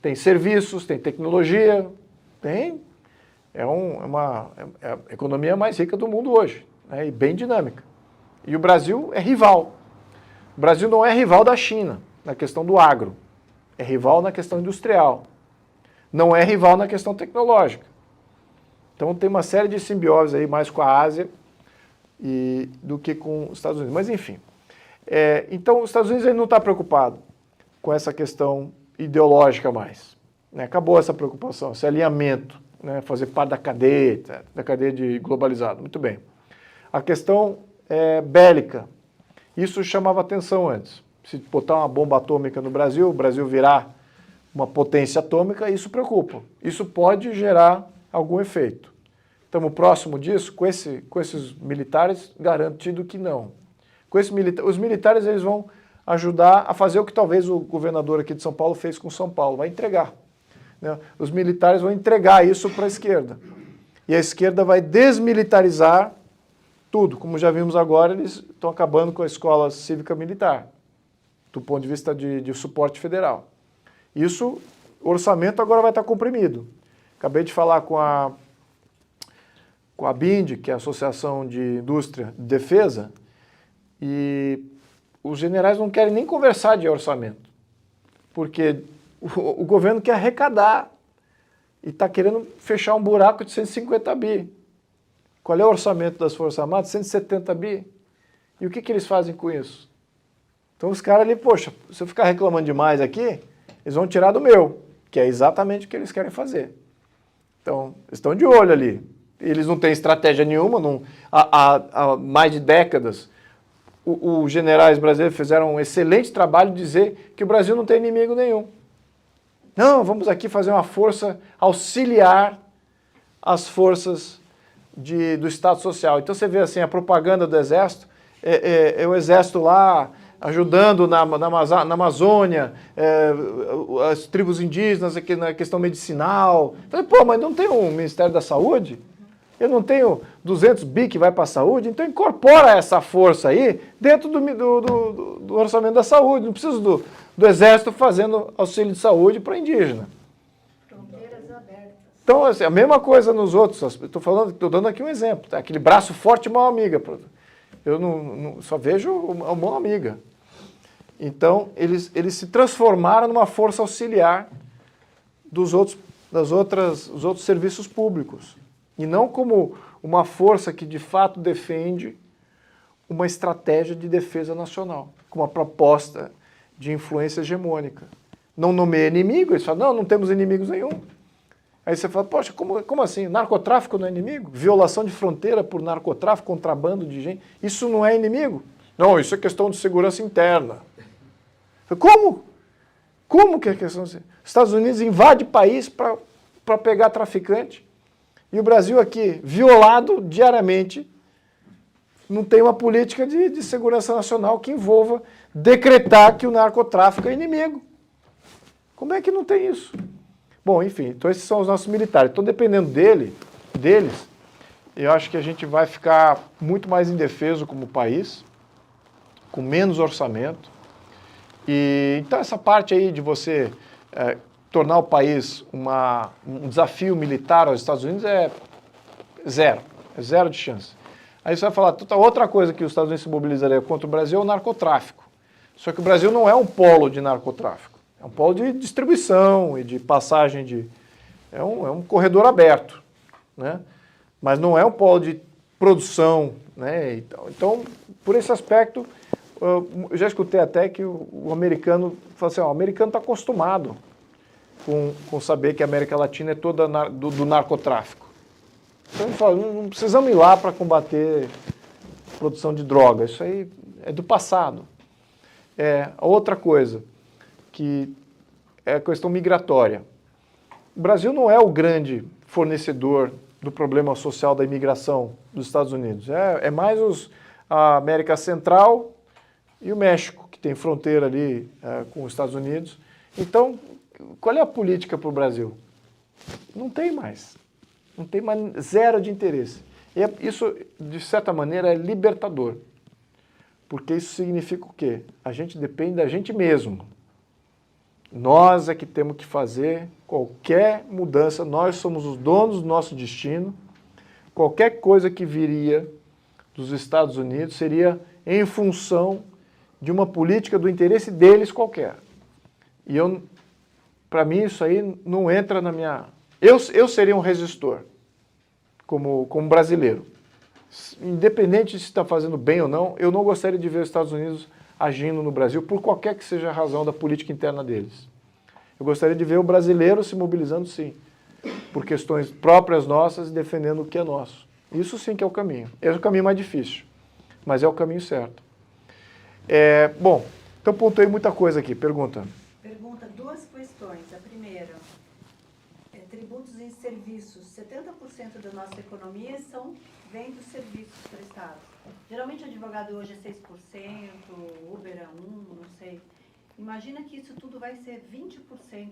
tem serviços, tem tecnologia, é a economia mais rica do mundo hoje, né, e bem dinâmica. E o Brasil é rival. O Brasil não é rival da China na questão do agro, é rival na questão industrial. Não é rival na questão tecnológica. Então tem uma série de simbioses aí mais com a Ásia do que com os Estados Unidos. Mas enfim, então os Estados Unidos ele não está preocupado com essa questão ideológica mais. Né? Acabou essa preocupação, esse alinhamento, né? Fazer parte da cadeia de globalizado. Muito bem. A questão bélica, isso chamava atenção antes. Se botar uma bomba atômica no Brasil, o Brasil virar uma potência atômica, isso preocupa. Isso pode gerar algum efeito. Estamos próximo disso, com esses militares, garantido que não. Os militares eles vão ajudar a fazer o que talvez o governador aqui de São Paulo fez com São Paulo, vai entregar. Né? Os militares vão entregar isso para a esquerda. E a esquerda vai desmilitarizar tudo. Como já vimos agora, eles estão acabando com a escola cívica militar, do ponto de vista de suporte federal. Isso, o orçamento agora vai estar comprimido. Acabei de falar com a BIND, que é a Associação de Indústria de Defesa, e os generais não querem nem conversar de orçamento, porque o governo quer arrecadar e está querendo fechar um buraco de 150 bi. Qual é o orçamento das Forças Armadas? 170 bi. E o que eles fazem com isso? Então os caras ali, poxa, se eu ficar reclamando demais aqui, eles vão tirar do meu. que é exatamente o que eles querem fazer. Então, estão de olho ali. Eles não têm estratégia nenhuma, há mais de décadas. Os generais brasileiros fizeram um excelente trabalho de dizer que o Brasil não tem inimigo nenhum. Não, vamos aqui fazer uma força auxiliar as forças do Estado Social. Então você vê assim, a propaganda do Exército, é o Exército lá ajudando na Amazônia, as tribos indígenas aqui na questão medicinal. Então, pô, mas não tem um Ministério da Saúde? Eu não tenho 200 bi que vai para a saúde? Então incorpora essa força aí dentro do orçamento da saúde. Não preciso do Exército fazendo auxílio de saúde para indígena. Fronteiras abertas. Então, assim, a mesma coisa nos outros. Estou dando aqui um exemplo. Tá? Aquele braço forte mão amiga. Eu só vejo a mão amiga. Então, eles se transformaram numa força auxiliar dos outros serviços públicos. E não como uma força que, de fato, defende uma estratégia de defesa nacional, com uma proposta de influência hegemônica. Não nomeia inimigo, eles falam, não temos inimigos nenhum. Aí você fala, poxa, como assim? Narcotráfico não é inimigo? Violação de fronteira por narcotráfico, contrabando de gente, isso não é inimigo? Não, isso é questão de segurança interna. Como? Como que é questão de segurança? Os Estados Unidos invadem país para pegar traficante. E o Brasil aqui, violado diariamente, não tem uma política de segurança nacional que envolva decretar que o narcotráfico é inimigo. Como é que não tem isso? Bom, enfim, então esses são os nossos militares. Então, dependendo deles, eu acho que a gente vai ficar muito mais indefeso como país, com menos orçamento. E então essa parte aí de você tornar o país um desafio militar aos Estados Unidos é zero de chance. Aí você vai falar, outra coisa que os Estados Unidos se mobilizaria contra o Brasil é o narcotráfico. Só que o Brasil não é um polo de narcotráfico, é um polo de distribuição e de passagem é um corredor aberto, né? Mas não é um polo de produção, né? Então, por esse aspecto, eu já escutei até que o americano fala assim, o americano está acostumado com saber que a América Latina é toda do narcotráfico. Então ele fala, não precisamos ir lá para combater produção de droga, isso aí é do passado. A outra coisa, que é a questão migratória. O Brasil não é o grande fornecedor do problema social da imigração dos Estados Unidos. É mais a América Central e o México, que tem fronteira ali com os Estados Unidos. Então, qual é a política para o Brasil? Não tem mais. Não tem mais zero de interesse. E isso, de certa maneira, é libertador. Porque isso significa o quê? A gente depende da gente mesmo. Nós é que temos que fazer qualquer mudança, nós somos os donos do nosso destino. Qualquer coisa que viria dos Estados Unidos seria em função de uma política do interesse deles qualquer. E para mim isso aí não entra na minha... Eu seria um resistor, como brasileiro. Independente de se está fazendo bem ou não, eu não gostaria de ver os Estados Unidos agindo no Brasil, por qualquer que seja a razão da política interna deles. Eu gostaria de ver o brasileiro se mobilizando, sim, por questões próprias nossas e defendendo o que é nosso. Isso sim que é o caminho. Esse é o caminho mais difícil, mas é o caminho certo. Bom, então pontuei muita coisa aqui. Pergunta. Pergunta, duas questões. A primeira, tributos e serviços. 70% da nossa economia vem dos serviços prestados. Geralmente o advogado hoje é 6%, Uber é 1%, não sei. Imagina que isso tudo vai ser 20%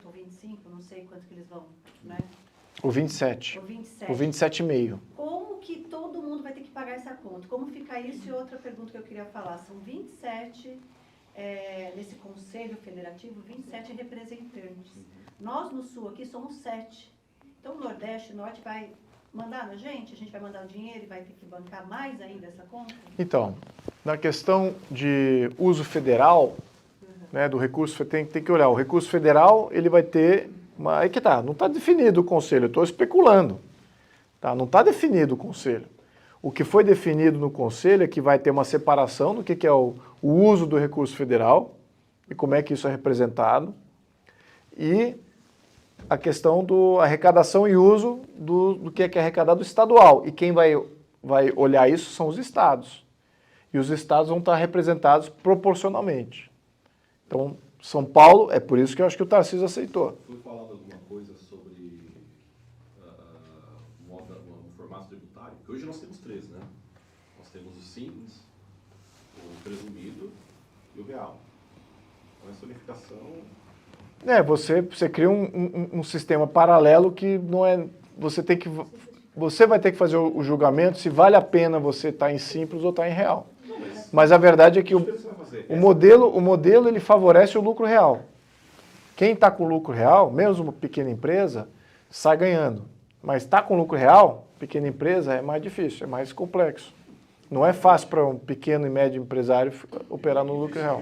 ou 25%, não sei quanto que eles vão, né? O 27. O 27. O 27,5. Como que todo mundo vai ter que pagar essa conta? Como fica isso? E outra pergunta que eu queria falar. São 27, nesse Conselho Federativo, 27 representantes. Nós no Sul aqui somos 7. Então o Nordeste e o Norte vai mandar na gente? A gente vai mandar o dinheiro e vai ter que bancar mais ainda essa conta? Então, na questão de uso federal, né, do recurso, tem que olhar. O recurso federal, ele vai ter... Aí que tá, não está definido o conselho, eu estou especulando. Tá? Não está definido o conselho. O que foi definido no conselho é que vai ter uma separação do que é o uso do recurso federal e como é que isso é representado. E a questão do arrecadação e uso do que é arrecadado estadual. E quem vai olhar isso são os estados. E os estados vão estar representados proporcionalmente. Então, São Paulo, é por isso que eu acho que o Tarcísio aceitou. Foi falado alguma coisa sobre o formato tributário? Porque hoje nós temos três, né? Nós temos o simples, o presumido e o real. Então, essa unificação... Você cria um sistema paralelo que não é... Você vai ter que fazer o julgamento se vale a pena você estar em simples ou estar em real. Mas a verdade é que o modelo ele favorece o lucro real. Quem está com lucro real, mesmo uma pequena empresa, sai ganhando. Mas está com lucro real, pequena empresa, é mais difícil, é mais complexo. Não é fácil para um pequeno e médio empresário operar no lucro real.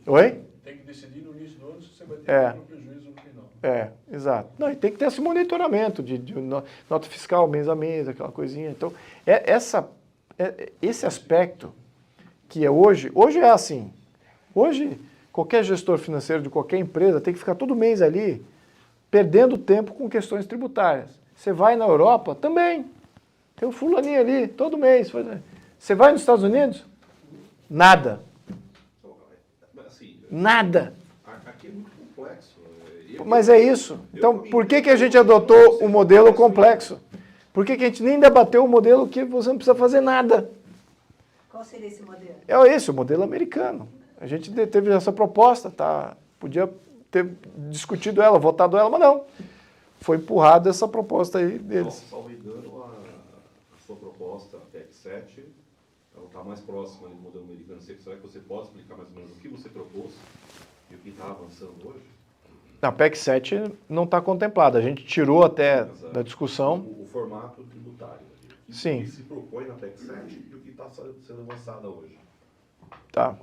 Oi? Tem que decidir no início do ano se você vai ter um prejuízo no final. Exato. Não, e tem que ter esse monitoramento de nota fiscal mês a mês, aquela coisinha. Então, esse aspecto que hoje é assim. Hoje, qualquer gestor financeiro de qualquer empresa tem que ficar todo mês ali perdendo tempo com questões tributárias. Você vai na Europa, também. Tem um fulaninho ali, todo mês. Você vai nos Estados Unidos? Nada. Nada. Aqui é muito complexo. Mas é isso. Então, por que a gente adotou o modelo complexo? Por que a gente nem debateu o modelo que você não precisa fazer nada? Qual seria esse modelo? É esse, o modelo americano. A gente teve essa proposta, podia ter discutido ela, votado ela, mas não. Foi empurrada essa proposta aí deles. Salvo engano, a sua proposta, a PEC 7, ela está mais próxima do modelo americano. Será que você pode explicar mais ou menos o que você propôs e o que está avançando hoje? A PEC 7 não está contemplada. A gente tirou até da discussão. O formato tributário. Sim. O que se propõe na PEC 7 e o que está sendo avançado hoje? Tá.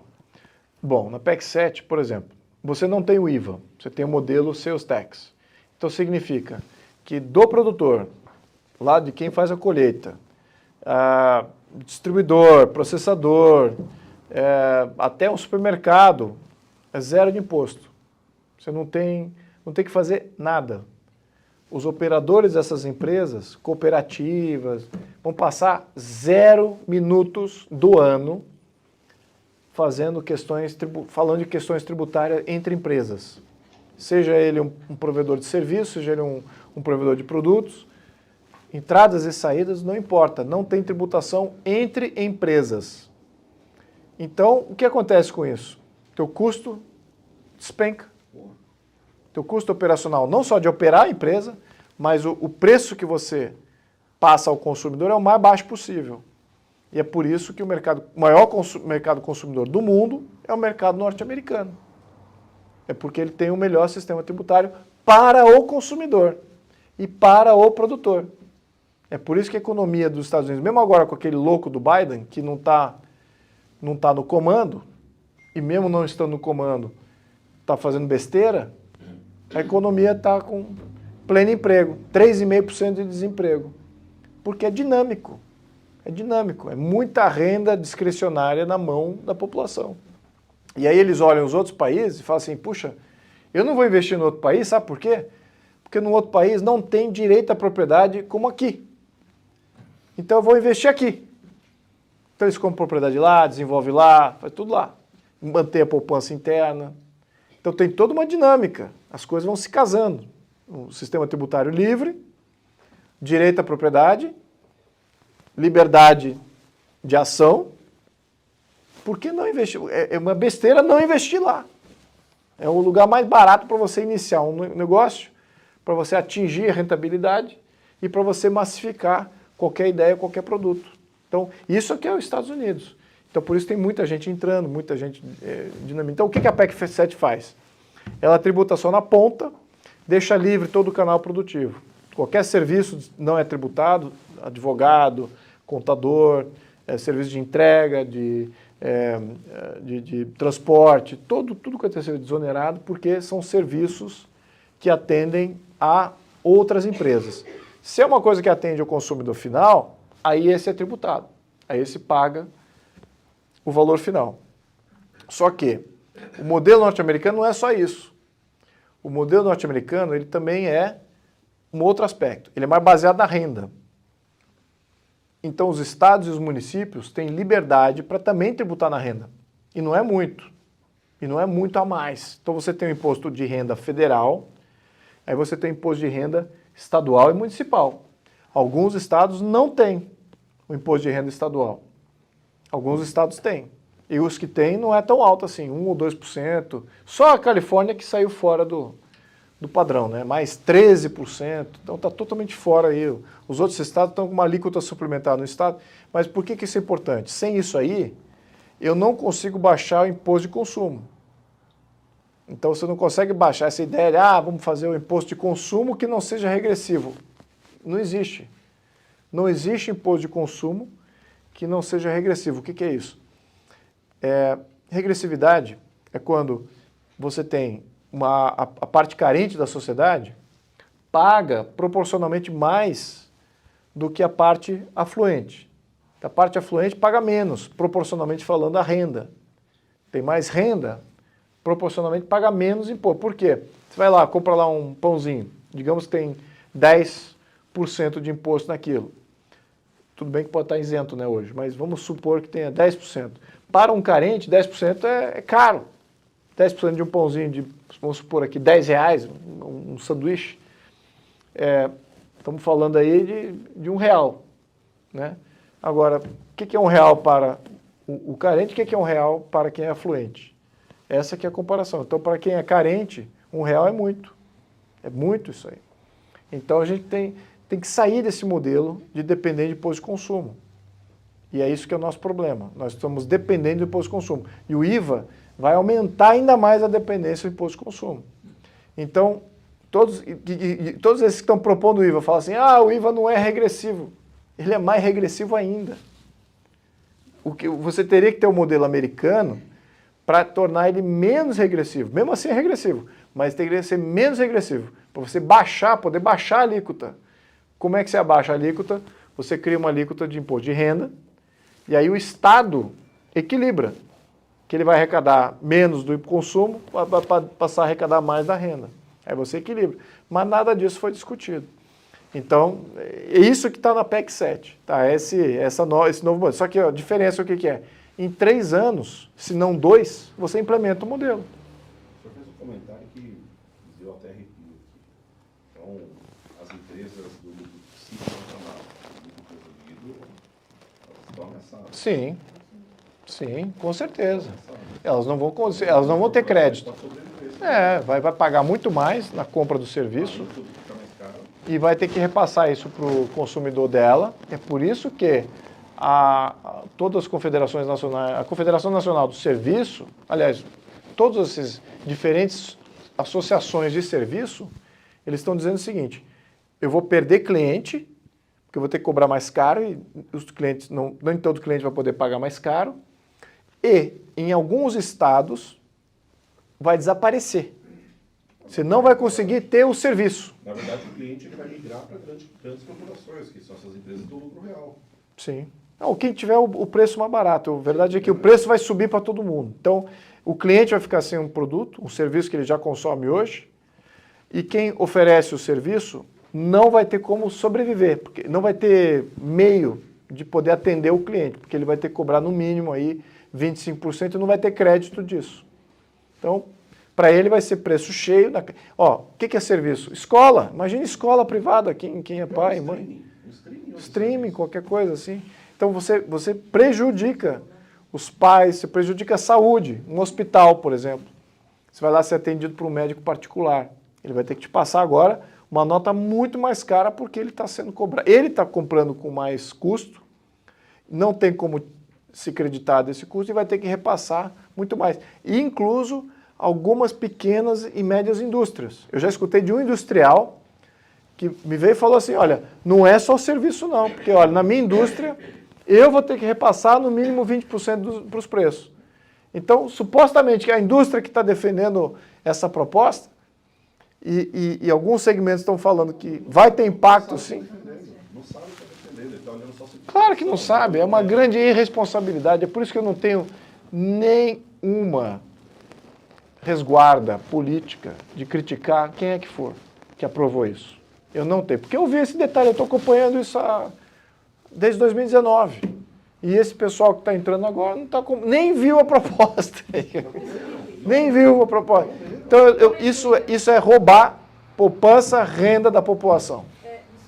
Bom, na PEC 7, por exemplo, você não tem o IVA, você tem o modelo Sales Tax. Então significa que do produtor, lá de quem faz a colheita, distribuidor, processador, até o supermercado, é zero de imposto. Você não tem que fazer nada. Os operadores dessas empresas, cooperativas, vão passar 0 minutos do ano falando de questões tributárias entre empresas. Seja ele um provedor de serviços, seja ele um provedor de produtos, entradas e saídas, não importa, não tem tributação entre empresas. Então, o que acontece com isso? Teu custo despenca. Teu custo operacional, não só de operar a empresa, mas o preço que você passa ao consumidor é o mais baixo possível. E é por isso que o maior mercado consumidor do mundo é o mercado norte-americano. É porque ele tem o melhor sistema tributário para o consumidor e para o produtor. É por isso que a economia dos Estados Unidos, mesmo agora com aquele louco do Biden, que não tá no comando, e mesmo não estando no comando, está fazendo besteira, a economia está com pleno emprego, 3,5% de desemprego. Porque é dinâmico. É dinâmico. É muita renda discricionária na mão da população. E aí eles olham os outros países e falam assim, puxa, eu não vou investir no outro país, sabe por quê? Porque no outro país não tem direito à propriedade como aqui. Então eu vou investir aqui. Então eles compram propriedade lá, desenvolvem lá, faz tudo lá. Mantém a poupança interna. Então tem toda uma dinâmica. As coisas vão se casando. O sistema tributário livre, direito à propriedade, liberdade de ação. Por que não investir? É uma besteira não investir lá. É o lugar mais barato para você iniciar um negócio, para você atingir a rentabilidade e para você massificar qualquer ideia, qualquer produto. Então, isso aqui é os Estados Unidos. Então, por isso tem muita gente entrando, muita gente dinâmica. Então, o que a PEC 7 faz? Ela tributa só na ponta, deixa livre todo o canal produtivo. Qualquer serviço não é tributado, advogado, contador, serviço de entrega, de transporte, tudo que vai ser desonerado, porque são serviços que atendem a outras empresas. Se é uma coisa que atende ao consumidor final, aí esse é tributado, aí esse paga o valor final. Só que o modelo norte-americano não é só isso. O modelo norte-americano, ele também é um outro aspecto. Ele é mais baseado na renda. Então, os estados e os municípios têm liberdade para também tributar na renda. E não é muito. E não é muito a mais. Então, você tem o imposto de renda federal, aí você tem o imposto de renda estadual e municipal. Alguns estados não têm o imposto de renda estadual. Alguns estados têm. E os que têm não é tão alto assim, 1 ou 2%. Só a Califórnia que saiu fora do padrão, né? Mais 13%. Então está totalmente fora aí. Os outros estados estão com uma alíquota suplementar no estado. Mas por que isso é importante? Sem isso aí, eu não consigo baixar o imposto de consumo. Então você não consegue baixar essa ideia de, vamos fazer o imposto de consumo que não seja regressivo. Não existe. Não existe imposto de consumo que não seja regressivo. O que é isso? Regressividade é quando você tem a parte carente da sociedade paga proporcionalmente mais do que a parte afluente. A parte afluente paga menos, proporcionalmente falando, a renda. Tem mais renda, proporcionalmente paga menos imposto. Por quê? Você vai lá, compra lá um pãozinho, digamos que tem 10% de imposto naquilo. Tudo bem que pode estar isento, né, hoje, mas vamos supor que tenha 10%. Para um carente, 10% é caro. 10% de um pãozinho de, vamos supor aqui, R$10, um sanduíche, estamos falando aí de R$1, né? Agora, o que é R$1 para o carente, o que é R$1 para quem é afluente? Essa que é a comparação. Então, para quem é carente, R$1 é muito. É muito isso aí. Então, a gente tem que sair desse modelo de depender de imposto de consumo. E é isso que é o nosso problema. Nós estamos dependendo do imposto de consumo. E o IVA vai aumentar ainda mais a dependência do imposto de consumo. Então, todos esses que estão propondo o IVA falam assim, o IVA não é regressivo. Ele é mais regressivo ainda. Você teria que ter um modelo americano para tornar ele menos regressivo. Mesmo assim é regressivo, mas teria que ser menos regressivo. Para você poder baixar a alíquota. Como é que você abaixa a alíquota? Você cria uma alíquota de imposto de renda, e aí o Estado equilibra, que ele vai arrecadar menos do consumo para passar a arrecadar mais da renda. Aí você equilibra. Mas nada disso foi discutido. Então, é isso que está na PEC 7, tá? Esse novo modelo. Só que a diferença o que é? Em 3 anos, se não 2, você implementa o modelo. O senhor fez um comentário que deu até arrepio aqui. Então, as empresas do lucro estão ameaçadas. Sim. Sim, com certeza. Elas não vão ter crédito. Vai pagar muito mais na compra do serviço e vai ter que repassar isso para o consumidor dela. É por isso que todas as confederações nacionais, a Confederação Nacional do Serviço, aliás, todas essas diferentes associações de serviço, eles estão dizendo o seguinte, eu vou perder cliente, porque eu vou ter que cobrar mais caro e os clientes, nem todo cliente vai poder pagar mais caro, e em alguns estados vai desaparecer. Você não vai conseguir ter o serviço. Na verdade, o cliente vai migrar para grandes corporações, que são essas empresas do lucro real. Sim. Não, quem tiver o preço mais barato. A verdade é que o preço vai subir para todo mundo. Então, o cliente vai ficar sem um produto, um serviço que ele já consome hoje, e quem oferece o serviço não vai ter como sobreviver, porque não vai ter meio de poder atender o cliente, porque ele vai ter que cobrar no mínimo aí 25% e não vai ter crédito disso. Então, para ele vai ser preço cheio. O que é serviço? Escola. Imagina escola privada, quem é pai, mãe. Streaming, qualquer coisa assim. Então você prejudica os pais, você prejudica a saúde. Um hospital, por exemplo. Você vai lá ser atendido por um médico particular. Ele vai ter que te passar agora uma nota muito mais cara porque ele está sendo cobrado. Ele está comprando com mais custo, não tem como se creditar desse custo e vai ter que repassar muito mais. E incluso algumas pequenas e médias indústrias. Eu já escutei de um industrial que me veio e falou assim, olha, não é só o serviço não, porque olha, na minha indústria eu vou ter que repassar no mínimo 20% para os preços. Então, supostamente, a indústria que está defendendo essa proposta, e alguns segmentos estão falando que vai ter impacto, sim. Não sabe o que está defendendo, ele está olhando só... Claro que não sabe, é uma grande irresponsabilidade, é por isso que eu não tenho nenhuma resguarda política de criticar quem é que for que aprovou isso. Eu não tenho. Porque eu vi esse detalhe, eu estou acompanhando isso desde 2019. E esse pessoal que está entrando agora não tá nem viu a proposta. Nem viu a proposta. Então, isso é roubar poupança, renda da população.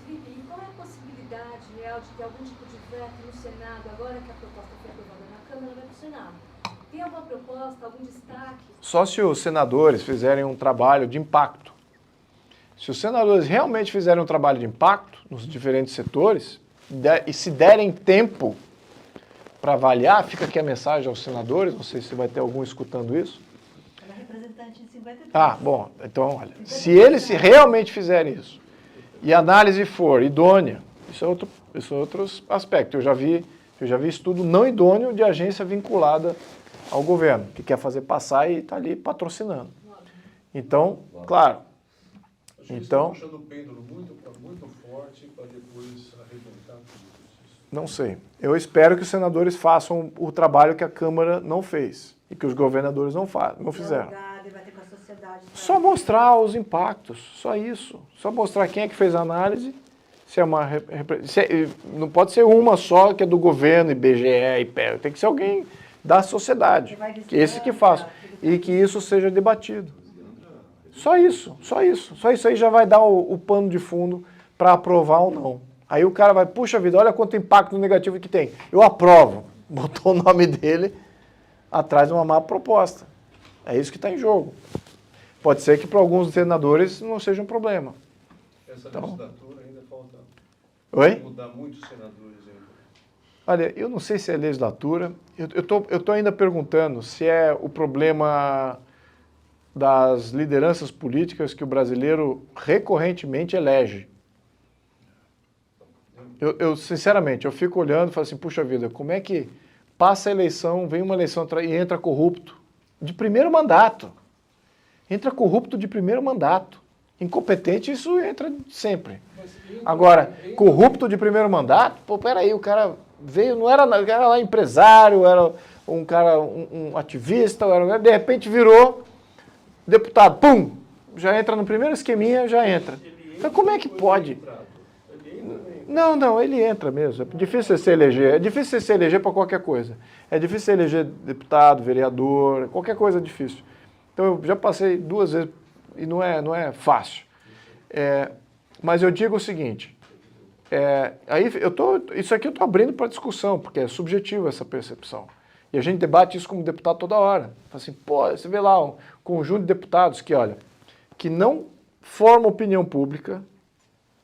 Felipe, e qual é a possibilidade real de ter algum tipo de veto no Senado, agora que a proposta foi aprovada na Câmara, vai para o Senado? Tem alguma proposta, algum destaque? Só se os senadores fizerem um trabalho de impacto. Se os senadores realmente fizerem um trabalho de impacto nos diferentes setores e se derem tempo para avaliar, fica aqui a mensagem aos senadores, não sei se vai ter algum escutando isso. Ela é representante em 53. Ah, bom, então olha, se eles realmente fizerem isso e a análise for idônea, isso é outro aspecto. Eu já vi estudo não idôneo de agência vinculada ao governo, que quer fazer passar e está ali patrocinando. Então, claro. Acho que Então, estão puxando o pêndulo muito forte para depois arrebentar tudo isso. não sei. Eu espero que os senadores façam o trabalho que a Câmara não fez e que os governadores não fizeram. Debater com a sociedade. Só mostrar os impactos, só isso. Só mostrar quem é que fez a análise, se é uma... não pode ser uma só que é do governo, IBGE, IPEA. Tem que ser alguém da sociedade, que esse que faça. E que isso seja debatido. Só isso, só isso. Só isso aí já vai dar o pano de fundo para aprovar ou não. Aí o cara vai, puxa vida, olha quanto impacto negativo que tem. Eu aprovo. Botou o nome dele atrás de uma má proposta. É isso que está em jogo. Pode ser que para alguns senadores não seja um problema. Essa Então, legislatura ainda falta oi? mudar muitos senadores ainda. Olha, eu não sei se é legislatura. Eu tô ainda perguntando se é o problema das lideranças políticas que o brasileiro recorrentemente elege. Sinceramente, eu fico olhando e falo assim, puxa vida, como é que passa a eleição, vem uma eleição e entra corrupto de primeiro mandato. Entra corrupto de primeiro mandato. Incompetente, isso entra sempre. Agora, corrupto de primeiro mandato, pô, peraí, o cara veio, não era lá empresário, era um cara, um ativista, de repente virou deputado, pum, já entra no primeiro esqueminha, já entra. Então como é que pode? Não, ele entra mesmo. É difícil se eleger. É difícil se eleger para qualquer coisa. É difícil eleger deputado, vereador, qualquer coisa é difícil. Então eu já passei 2 vezes e não é fácil. Mas eu digo o seguinte, isso aqui eu estou abrindo para discussão, porque é subjetivo essa percepção. E a gente debate isso como deputado toda hora. Fala assim, pô, você vê lá um conjunto de deputados que não formam opinião pública,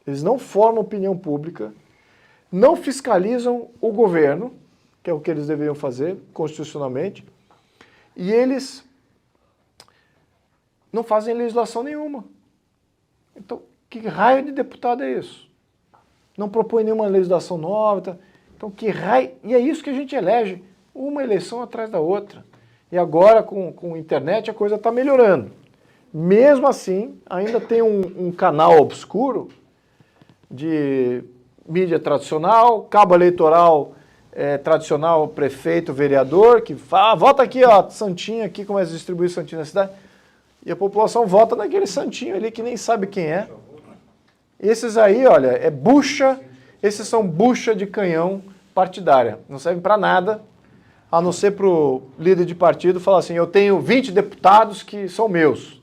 eles não formam opinião pública, não fiscalizam o governo, que é o que eles deveriam fazer constitucionalmente, e eles não fazem legislação nenhuma. Então, que raio de deputado é isso? Não propõe nenhuma legislação nova. Então, que raio... E é isso que a gente elege, uma eleição atrás da outra. E agora, com a internet, a coisa está melhorando. Mesmo assim, ainda tem um canal obscuro de mídia tradicional, cabo eleitoral tradicional, prefeito, vereador, que fala, vota aqui, ó, santinho aqui, começa a distribuir santinho na cidade. E a população vota naquele santinho ali que nem sabe quem é. Esses aí, olha, esses são bucha de canhão partidária. Não servem para nada, a não ser para o líder de partido falar assim, eu tenho 20 deputados que são meus.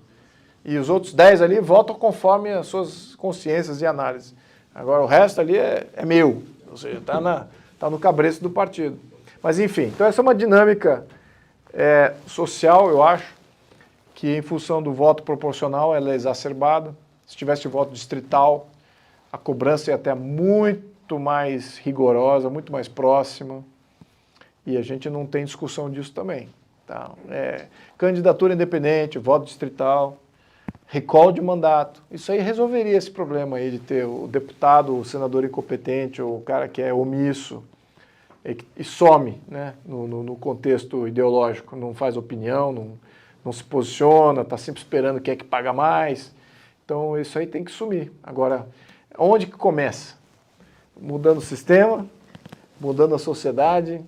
E os outros 10 ali votam conforme as suas consciências e análises. Agora o resto ali é meu, ou seja, tá no cabresto do partido. Mas enfim, então essa é uma dinâmica social, eu acho, que em função do voto proporcional ela é exacerbada. Se tivesse voto distrital, a cobrança ia até muito mais rigorosa, muito mais próxima, e a gente não tem discussão disso também. Tá? Candidatura independente, voto distrital, recall de mandato, isso aí resolveria esse problema aí de ter o deputado, o senador incompetente, ou o cara que é omisso e some, né, no contexto ideológico, não faz opinião, não se posiciona, está sempre esperando quem é que paga mais. Então isso aí tem que sumir. Agora, onde que começa? Mudando o sistema, mudando a sociedade,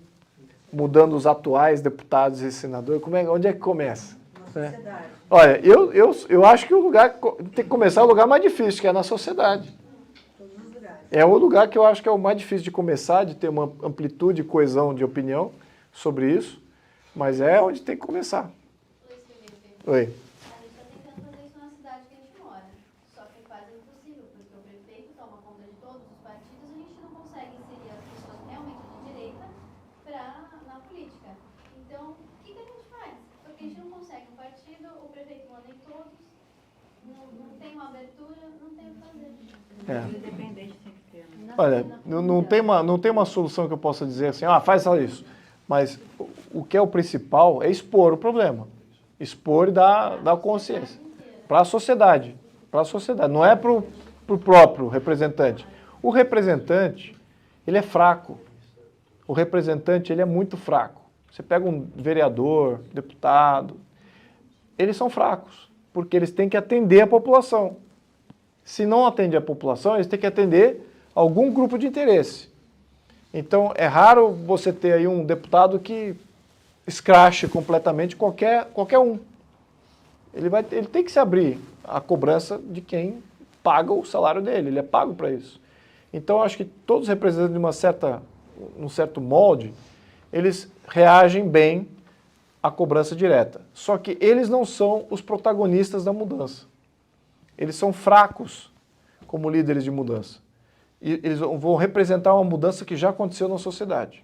mudando os atuais deputados e senadores. Onde é que começa? sociedade. Olha, eu acho que o lugar tem que começar o lugar mais difícil, que é na sociedade. Todos os lugares. É o lugar que eu acho que é o mais difícil de começar, de ter uma amplitude e coesão de opinião sobre isso, mas é onde tem que começar. Oi. A gente está tentando fazer isso na cidade que a gente mora, só que é quase impossível, porque o prefeito toma conta de todos os partidos e a gente não consegue inserir as pessoas realmente de direita na política. Então, o que a gente faz? Porque a gente não consegue um partido, o prefeito manda em todos, não tem uma abertura, não tem o que fazer. Independente tem que ter. Né? Olha, não tem uma solução que eu possa dizer assim, faz só isso. Mas o que é o principal é expor o problema. Expor e dar consciência. Para a sociedade. Para a sociedade. Não é para o próprio representante. O representante, ele é fraco. O representante, ele é muito fraco. Você pega um vereador, deputado, eles são fracos, porque eles têm que atender a população. Se não atende a população, eles têm que atender algum grupo de interesse. Então, é raro você ter aí um deputado que escrache completamente qualquer um. Ele tem que se abrir à cobrança de quem paga o salário dele, ele é pago para isso. Então, acho que todos os representantes de um certo molde, eles reagem bem à cobrança direta. Só que eles não são os protagonistas da mudança. Eles são fracos como líderes de mudança. E eles vão representar uma mudança que já aconteceu na sociedade.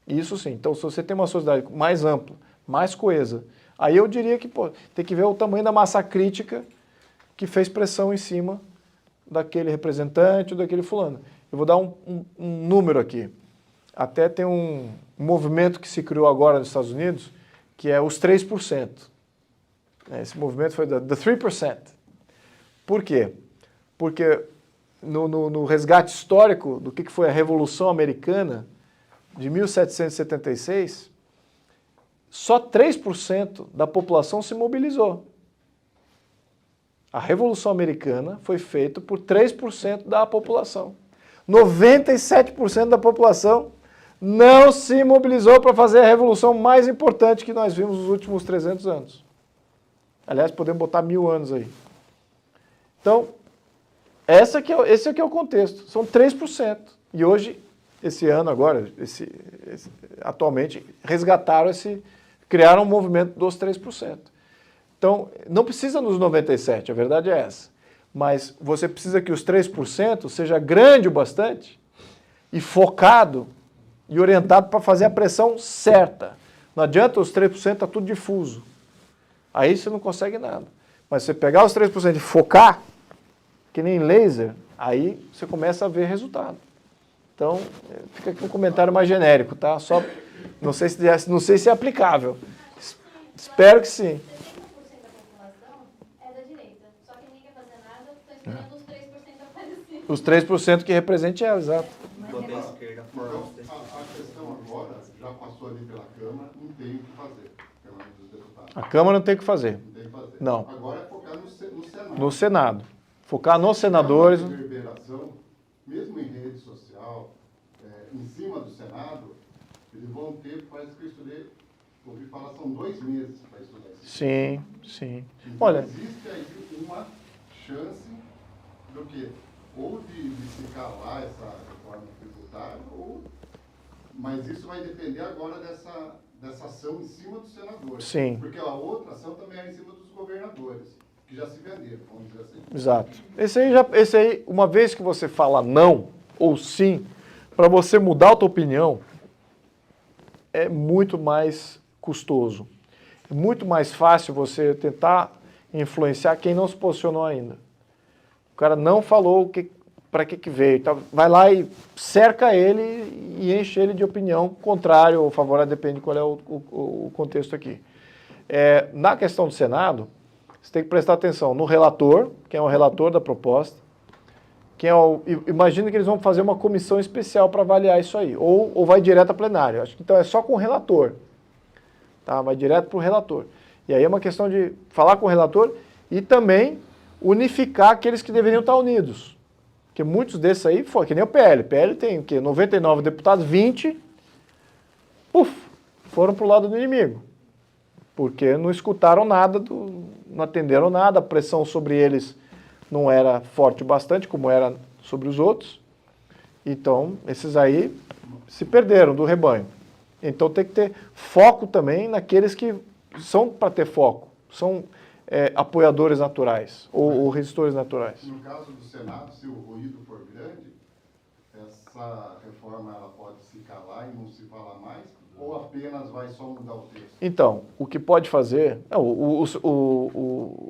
Isso sim. Então, se você tem uma sociedade mais ampla, mais coesa, aí eu diria que tem que ver o tamanho da massa crítica que fez pressão em cima daquele representante ou daquele fulano. Eu vou dar um número aqui. Até tem um movimento que se criou agora nos Estados Unidos, que é os 3%. Esse movimento foi the 3%. Por quê? Porque no resgate histórico do que foi a Revolução Americana de 1776, só 3% da população se mobilizou. A Revolução Americana foi feita por 3% da população. 97% da população não se mobilizou para fazer a revolução mais importante que nós vimos nos últimos 300 anos. Aliás, podemos botar 1000 anos aí. Então, esse aqui é o contexto. São 3%. E hoje, esse ano agora, atualmente, criaram um movimento dos 3%. Então, não precisa nos 97%, a verdade é essa. Mas você precisa que os 3% seja grande o bastante e focado e orientado para fazer a pressão certa. Não adianta os 3%, está tudo difuso. Aí você não consegue nada. Mas você pegar os 3% e focar, que nem laser, aí você começa a ver resultado. Então, fica aqui um comentário mais genérico, tá? Só, não sei se é aplicável. Espero que sim. 70% da população é da direita, só que ninguém quer fazer nada, está esperando os 3% aparecer. Os 3% que represente ela, exato. Então, a questão agora já passou ali pela Câmara, não tem o que fazer, pelo menos dos deputados. A Câmara não tem o que fazer. Não tem o que fazer. Não. Agora é focar no Senado. No Senado. Focar nos senadores. A reverberação, mesmo em rede social, em cima do Senado, eles vão ter, parece que eu estudei, ouvi falar, são 2 meses para estudar isso. Sim, sim. Então, Olha, existe aí uma chance do quê? Ou de se calar essa reforma tributária, mas isso vai depender agora dessa ação em cima dos senadores. Sim. Porque a outra ação também é em cima dos governadores, que já se venderam, vamos dizer assim. exato. Esse aí, uma vez que você fala não ou sim, para você mudar a tua opinião, é muito mais custoso. É muito mais fácil você tentar influenciar quem não se posicionou ainda. O cara não falou para que veio. Então, vai lá e cerca ele e enche ele de opinião contrária ou favorável, depende de qual é o contexto aqui. Na questão do Senado, você tem que prestar atenção no relator, que é o relator da proposta, imagina que eles vão fazer uma comissão especial para avaliar isso aí, ou vai direto a plenário. Acho que então é só com o relator. Tá? Vai direto para o relator. E aí é uma questão de falar com o relator e também unificar aqueles que deveriam estar unidos. Porque muitos desses aí, que nem o PL. O PL tem o quê? 99 deputados, 20 foram para o lado do inimigo. porque não escutaram nada, não atenderam nada, a pressão sobre eles não era forte bastante, como era sobre os outros. Então, esses aí se perderam do rebanho. Então tem que ter foco também naqueles que são para ter foco, são apoiadores naturais ou resistores naturais. No caso do Senado, se o ruído for grande, essa reforma ela pode se calar e não se falar mais, ou apenas vai só mudar o texto? Então, o que pode fazer, o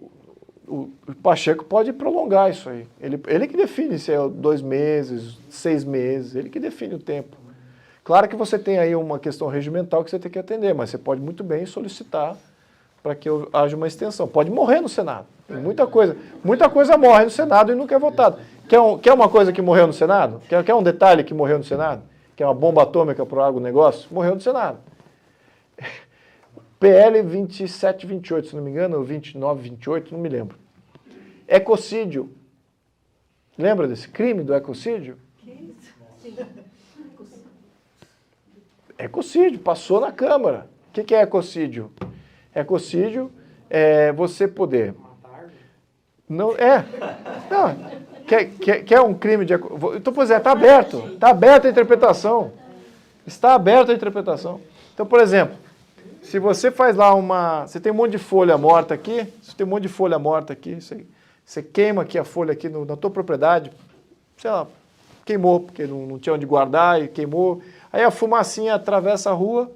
Pacheco pode prolongar isso aí. Ele que define se é 2 meses, 6 meses, ele que define o tempo. Claro que você tem aí uma questão regimental que você tem que atender, mas você pode muito bem solicitar para que haja uma extensão. Pode morrer no Senado. Tem muita coisa morre no Senado e nunca é votado. Quer uma coisa que morreu no Senado? Quer um detalhe que morreu no Senado? Quer uma bomba atômica para o agronegócio? Morreu no Senado. PL 2728, se não me engano, ou 2928, não me lembro. Ecocídio. Lembra desse crime do ecocídio? Ecocídio, passou na Câmara. O que é ecocídio? Ecocídio é você poder... Não, quer um crime de... Então, pois está aberto. Está aberta a interpretação. Está aberta a interpretação. Então, por exemplo, se você faz lá você tem um monte de folha morta aqui, você queima aqui a folha aqui na tua propriedade, sei lá, queimou, porque não tinha onde guardar e queimou. Aí a fumacinha atravessa a rua,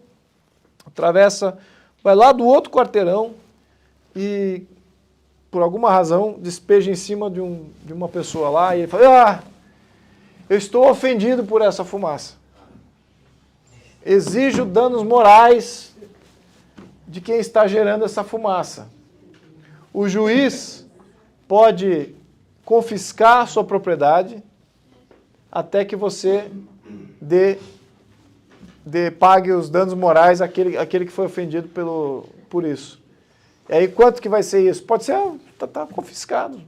vai lá do outro quarteirão e, por alguma razão, despeja em cima de uma pessoa lá e ele fala, eu estou ofendido por essa fumaça. Exijo danos morais de quem está gerando essa fumaça. O juiz pode confiscar a sua propriedade até que você pague os danos morais àquele que foi ofendido por isso. E aí quanto que vai ser isso? Pode ser, tá confiscado.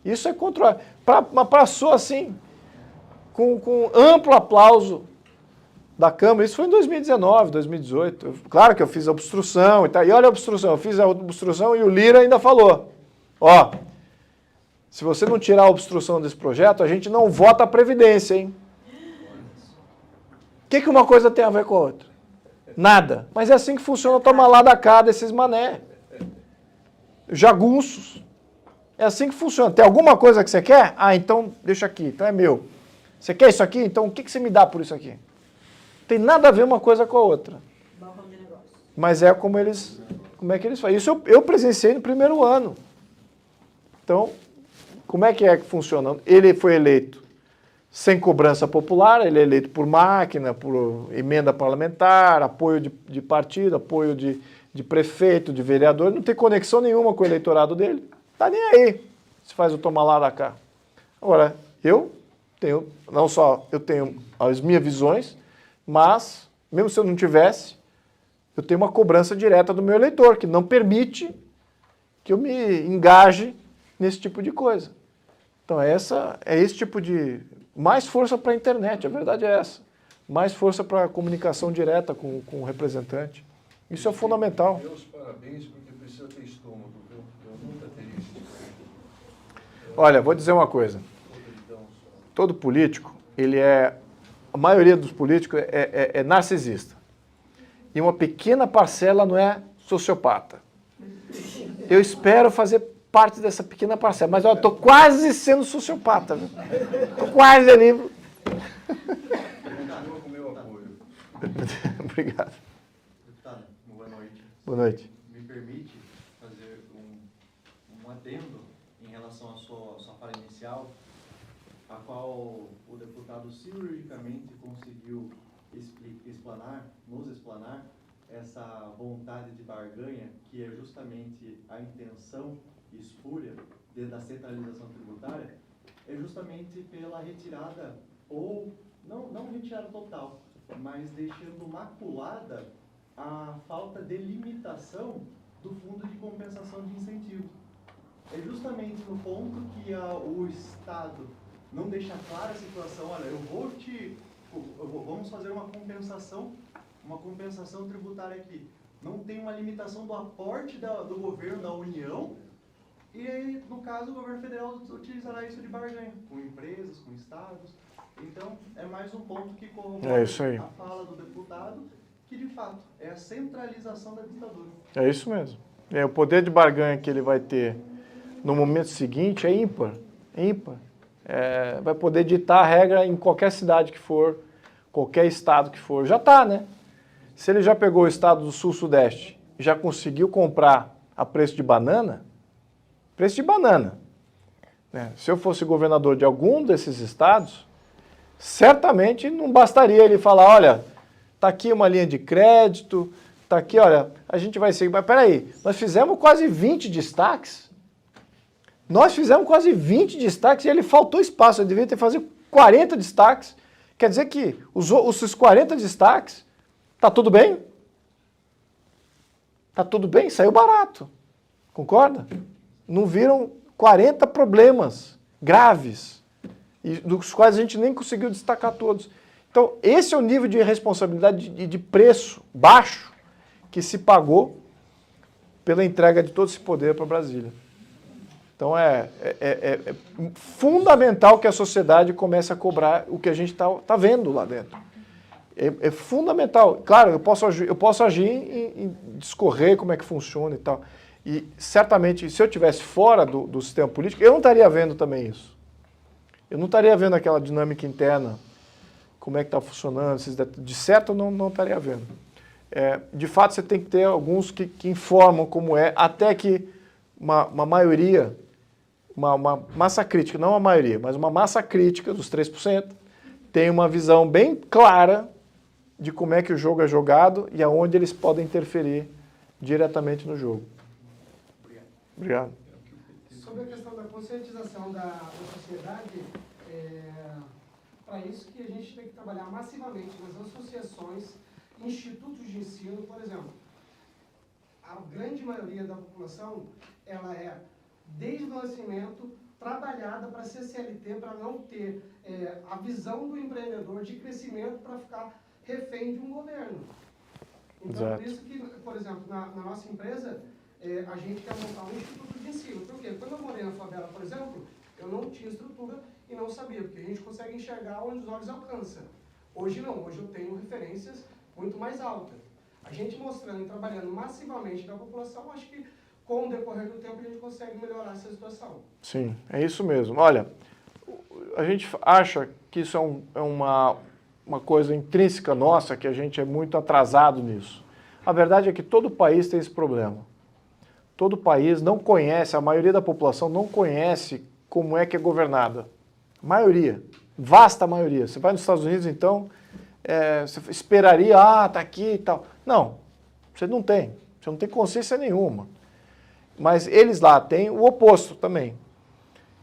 Isso é controlado. Mas passou assim, com amplo aplauso da Câmara, isso foi em 2019, 2018. Claro que eu fiz a obstrução e tal. E olha a obstrução, eu fiz a obstrução e o Lira ainda falou, se você não tirar a obstrução desse projeto, a gente não vota a Previdência, hein? O que uma coisa tem a ver com a outra? Nada. Mas é assim que funciona o toma lá da cá desses mané. Jagunços. É assim que funciona. Tem alguma coisa que você quer? Então deixa aqui, então é meu. Você quer isso aqui? Então o que você me dá por isso aqui? Tem nada a ver uma coisa com a outra. Mas como é que eles fazem. Isso eu presenciei no primeiro ano. Então, como é que funciona? Ele foi eleito sem cobrança popular, ele é eleito por máquina, por emenda parlamentar, apoio de partido, apoio de prefeito, de vereador, não tem conexão nenhuma com o eleitorado dele. Tá nem aí se faz o toma lá da cá. Agora, eu tenho as minhas visões, mas, mesmo se eu não tivesse, eu tenho uma cobrança direta do meu eleitor, que não permite que eu me engaje nesse tipo de coisa. Então, é esse tipo de... Mais força para a internet, a verdade é essa. Mais força para a comunicação direta com o representante. Isso é fundamental. Meus parabéns, porque precisa ter estômago, viu? Eu nunca teria isso. Olha, vou dizer uma coisa. Todo político, a maioria dos políticos é narcisista. E uma pequena parcela não é sociopata. Eu espero fazer parte dessa pequena parcela, mas eu estou quase sendo sociopata. Estou quase ali. Continua com o meu apoio. Obrigado. Deputada, boa noite. Boa noite. Me permite fazer um adendo em relação à sua fala inicial, a qual o deputado cirurgicamente conseguiu nos explanar essa vontade de barganha, que é justamente a intenção espúria da centralização tributária, é justamente pela retirada, ou não retirada total, mas deixando maculada a falta de limitação do Fundo de Compensação de Incentivo. É justamente no ponto que o Estado não deixa clara a situação, olha, vamos fazer uma compensação tributária aqui, não tem uma limitação do aporte do governo, da União, e aí, no caso, o governo federal utilizará isso de barganha, com empresas, com estados. Então, é mais um ponto que corrobora a fala do deputado, que de fato é a centralização da ditadura. É isso mesmo. O poder de barganha que ele vai ter no momento seguinte é ímpar. Ímpar. Vai poder ditar a regra em qualquer cidade que for, qualquer estado que for. Já está, né? Se ele já pegou o estado do Sul-Sudeste e já conseguiu comprar a preço de banana, né? Se eu fosse governador de algum desses estados, certamente não bastaria ele falar, olha, está aqui uma linha de crédito, está aqui, olha, a gente vai seguir. Mas peraí, nós fizemos quase 20 destaques. E ele faltou espaço, ele devia ter feito 40 destaques. Quer dizer que os 40 destaques, tá tudo bem? Tá tudo bem? Saiu barato. Concorda? Não viram 40 problemas graves, e dos quais a gente nem conseguiu destacar todos. Então, esse é o nível de responsabilidade e de preço baixo que se pagou pela entrega de todo esse poder para Brasília. Então, é fundamental que a sociedade comece a cobrar o que a gente tá vendo lá dentro. É fundamental. Claro, eu posso agir em discorrer como é que funciona e tal. E, certamente, se eu estivesse fora do sistema político, eu não estaria vendo também isso. Eu não estaria vendo aquela dinâmica interna, como é que está funcionando, de certo eu não estaria vendo. De fato, você tem que ter alguns que informam como é, até que uma maioria, uma massa crítica, não a maioria, mas uma massa crítica dos 3%, tem uma visão bem clara de como é que o jogo é jogado e aonde eles podem interferir diretamente no jogo. Obrigado. Sobre a questão da conscientização da sociedade, para isso que a gente tem que trabalhar massivamente nas associações, institutos de ensino, por exemplo. A grande maioria da população, ela é, desde o nascimento, trabalhada para ser CLT, para não ter a visão do empreendedor de crescimento para ficar refém de um governo. Então, por isso que, por exemplo, na nossa empresa, a gente quer montar um instituto de ensino. Por quê? Quando eu morei na favela, por exemplo, eu não tinha estrutura e não sabia, porque a gente consegue enxergar onde os olhos alcançam. Hoje não, hoje eu tenho referências muito mais altas. A gente mostrando e trabalhando massivamente na população, acho que com o decorrer do tempo a gente consegue melhorar essa situação. Sim, é isso mesmo. Olha, a gente acha que isso é uma coisa intrínseca nossa, que a gente é muito atrasado nisso. A verdade é que todo país tem esse problema. Todo país não conhece, a maioria da população não conhece como é que é governada. Maioria, vasta maioria. Você vai nos Estados Unidos, então, você esperaria, tá aqui e tal. Não, você não tem consciência nenhuma. Mas eles lá têm o oposto também,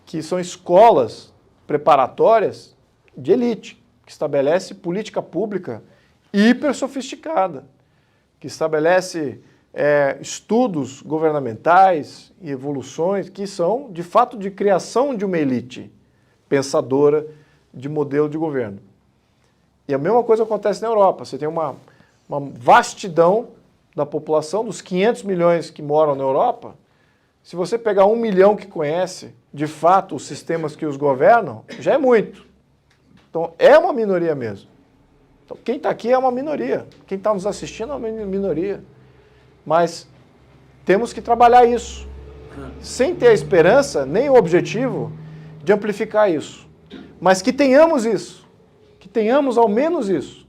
que são escolas preparatórias de elite, que estabelece política pública hiper sofisticada, que estabelece estudos governamentais e evoluções que são, de fato, de criação de uma elite pensadora de modelo de governo. E a mesma coisa acontece na Europa. Você tem uma vastidão da população, dos 500 milhões que moram na Europa. Se você pegar 1 milhão que conhece, de fato, os sistemas que os governam, já é muito. Então, é uma minoria mesmo. Então, quem está aqui é uma minoria. Quem está nos assistindo é uma minoria. Mas temos que trabalhar isso, sem ter a esperança, nem o objetivo de amplificar isso. Mas que tenhamos isso, que tenhamos ao menos isso.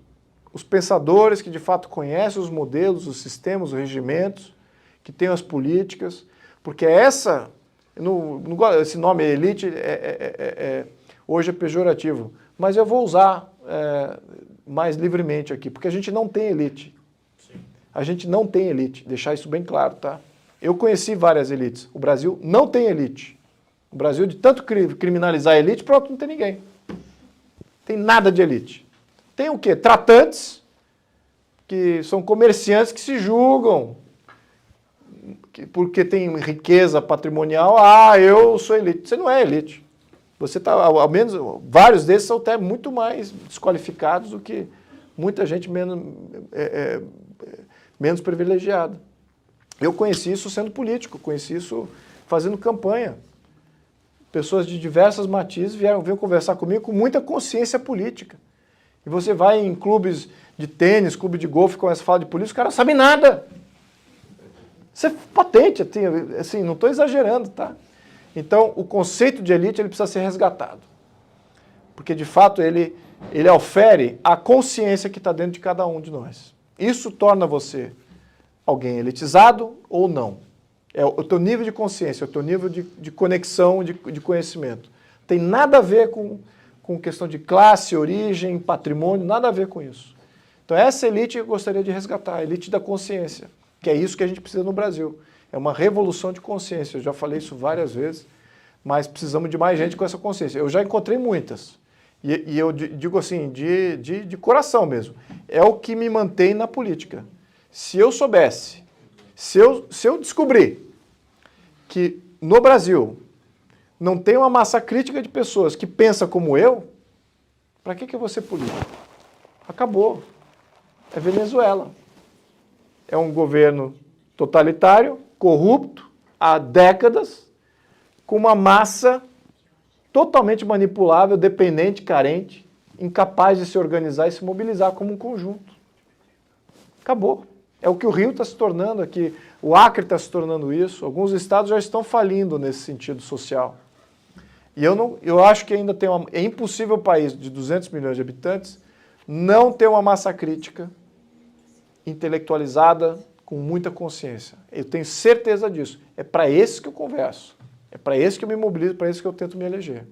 Os pensadores que de fato conhecem os modelos, os sistemas, os regimentos, que tenham as políticas, porque esse nome elite hoje é pejorativo, mas eu vou usar mais livremente aqui, porque a gente não tem elite. A gente não tem elite, deixar isso bem claro, tá? Eu conheci várias elites. O Brasil não tem elite. O Brasil, de tanto criminalizar a elite, pronto, não tem ninguém. Tem nada de elite. Tem o quê? Tratantes, que são comerciantes que se julgam, porque tem riqueza patrimonial, eu sou elite. Você não é elite. Você está, ao menos, vários desses são até muito mais desqualificados do que muita gente menos... menos privilegiada. Eu conheci isso sendo político, conheci isso fazendo campanha. Pessoas de diversas matizes vieram conversar comigo com muita consciência política. E você vai em clubes de tênis, clube de golfe, começa a falar de política, os caras não sabem nada. Isso é patente, assim, não estou exagerando, tá? Então, o conceito de elite ele precisa ser resgatado. Porque, de fato, ele ofere a consciência que está dentro de cada um de nós. Isso torna você alguém elitizado ou não. É o teu nível de consciência, é o teu nível de conexão, de conhecimento. Tem nada a ver com questão de classe, origem, patrimônio, nada a ver com isso. Então essa elite eu gostaria de resgatar, a elite da consciência, que é isso que a gente precisa no Brasil. É uma revolução de consciência, eu já falei isso várias vezes, mas precisamos de mais gente com essa consciência. Eu já encontrei muitas, e eu digo assim, de coração mesmo, é o que me mantém na política. Se eu soubesse, se eu descobrir que no Brasil não tem uma massa crítica de pessoas que pensa como eu, para que eu vou ser político? Acabou. É Venezuela. É um governo totalitário, corrupto, há décadas, com uma massa totalmente manipulável, dependente, carente, incapaz de se organizar e se mobilizar como um conjunto. Acabou. É o que o Rio está se tornando aqui, o Acre está se tornando isso, alguns estados já estão falindo nesse sentido social. E eu acho que ainda é impossível o país de 200 milhões de habitantes não ter uma massa crítica, intelectualizada, com muita consciência. Eu tenho certeza disso. É para esses que eu converso, é para esses que eu me mobilizo, para esses que eu tento me eleger.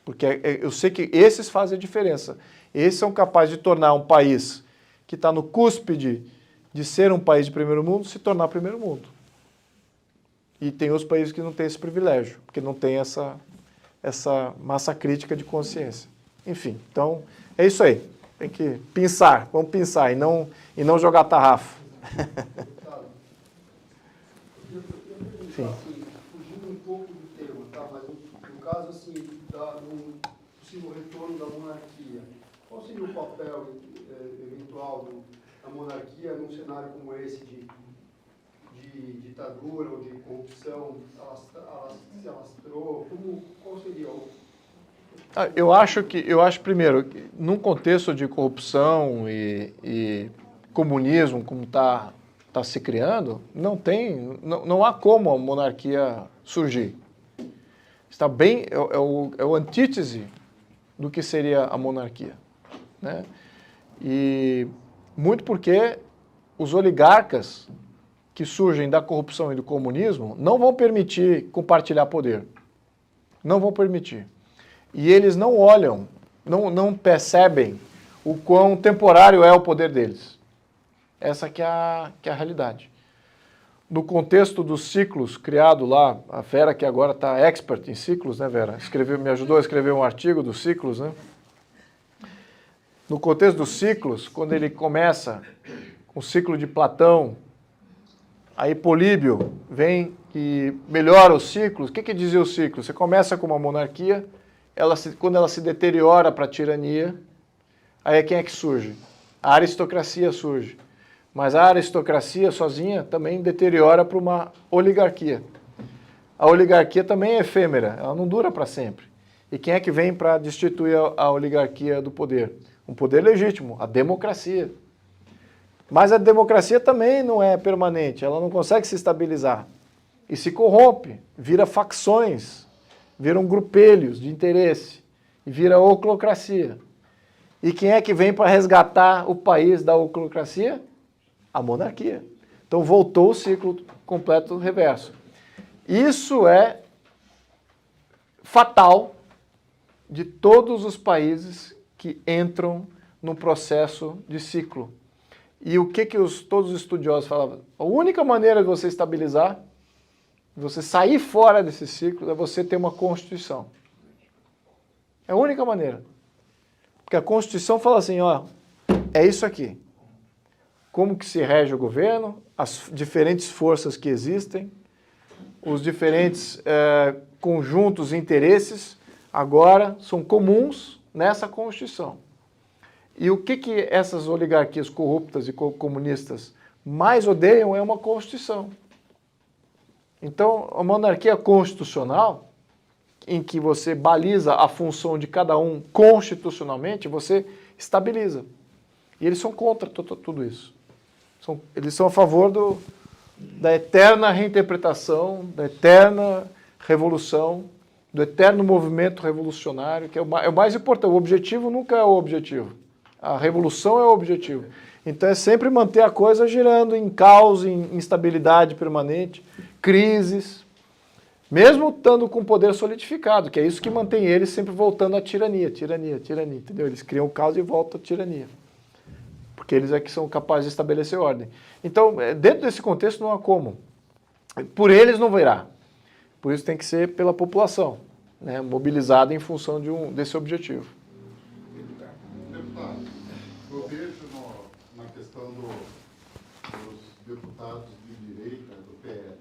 Porque eu sei que esses fazem a diferença. Esses são capazes de tornar um país que está no cúspide de ser um país de primeiro mundo, se tornar primeiro mundo. E tem outros países que não têm esse privilégio, porque não tem essa massa crítica de consciência. Enfim, então é isso aí. Tem que pensar, vamos pensar e não jogar tarrafa. Sim. Assim, fugindo um pouco do tema, tá? Mas no caso assim, do possível retorno da monarquia, qual seria o papel eventual da monarquia num cenário como esse de ditadura ou de corrupção se alastrou? Qual seria o... Eu acho primeiro, num contexto de corrupção e comunismo como está se criando, não há como a monarquia surgir. Está bem, é o antítese do que seria a monarquia, né? E muito porque os oligarcas que surgem da corrupção e do comunismo não vão permitir compartilhar poder. Não vão permitir. E eles não olham, não percebem o quão temporário é o poder deles. Essa que é a realidade. No contexto dos ciclos criado lá, a Vera que agora está expert em ciclos, né, Vera? Me ajudou a escrever um artigo dos ciclos, né? No contexto dos ciclos, quando ele começa com o ciclo de Platão, aí Políbio vem e melhora os ciclos. O que dizia o ciclo? Você começa com uma monarquia, quando ela se deteriora para a tirania, aí quem é que surge? A aristocracia surge. Mas a aristocracia sozinha também deteriora para uma oligarquia. A oligarquia também é efêmera, ela não dura para sempre. E quem é que vem para destituir a oligarquia do poder? Um poder legítimo, a democracia. Mas a democracia também não é permanente, ela não consegue se estabilizar. E se corrompe, vira facções, viram grupelhos de interesse, e vira oclocracia. E quem é que vem para resgatar o país da oclocracia? A monarquia. Então voltou o ciclo completo reverso. Isso é fatal de todos os países que entram num processo de ciclo. E o que todos os estudiosos falavam? A única maneira de você estabilizar, de você sair fora desse ciclo, é você ter uma Constituição. É a única maneira. Porque a Constituição fala assim, ó, é isso aqui. Como que se rege o governo, as diferentes forças que existem, os diferentes conjuntos e interesses, agora são comuns nessa Constituição. E o que essas oligarquias corruptas e comunistas mais odeiam é uma Constituição. Então, a monarquia constitucional, em que você baliza a função de cada um constitucionalmente, você estabiliza. E eles são contra tudo isso. Eles são a favor da eterna reinterpretação, da eterna revolução, do eterno movimento revolucionário, que é o mais importante. O objetivo nunca é o objetivo. A revolução é o objetivo. Então é sempre manter a coisa girando em caos, em instabilidade permanente, crises, mesmo estando com o poder solidificado, que é isso que mantém eles sempre voltando à tirania, entendeu? Eles criam o caos e voltam à tirania, porque eles é que são capazes de estabelecer ordem. Então, dentro desse contexto não há como. Por eles não virá. Por isso tem que ser pela população, né, mobilizada em função desse objetivo. Deputado, eu vejo na questão dos deputados de direita do PL.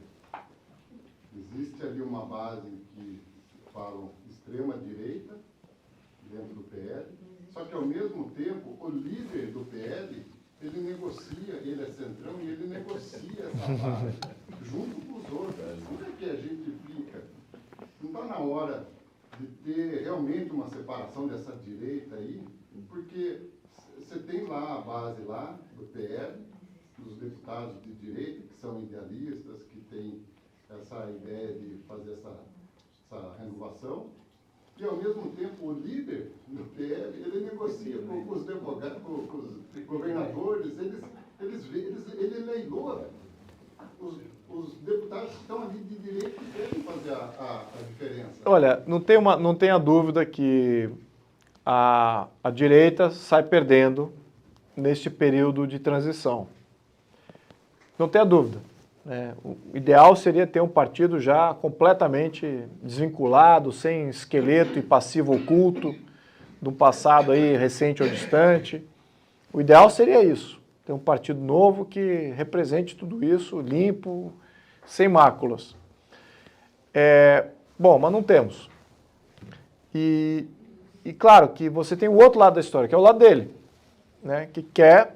Existe ali uma base que falam extrema-direita dentro do PL, só que ao mesmo tempo o líder do PL, ele negocia, ele é centrão e ele negocia essa base junto com os outros. Como é que a gente fica? Não está na hora de ter realmente uma separação dessa direita aí? Porque você tem lá a base lá do PL, dos deputados de direita, que são idealistas, que têm essa ideia de fazer essa renovação, e ao mesmo tempo o líder do PL, ele negocia com os advogados, com os governadores, ele leiloa os deputados que estão ali de direita que querem fazer a diferença. Olha, não tenha dúvida que a direita sai perdendo neste período de transição. Não tenha dúvida. O ideal seria ter um partido já completamente desvinculado, sem esqueleto e passivo oculto, de um passado aí recente ou distante. O ideal seria isso, ter um partido novo que represente tudo isso, limpo, sem máculas. Bom, mas não temos. E claro que você tem o outro lado da história, que é o lado dele, né, que quer,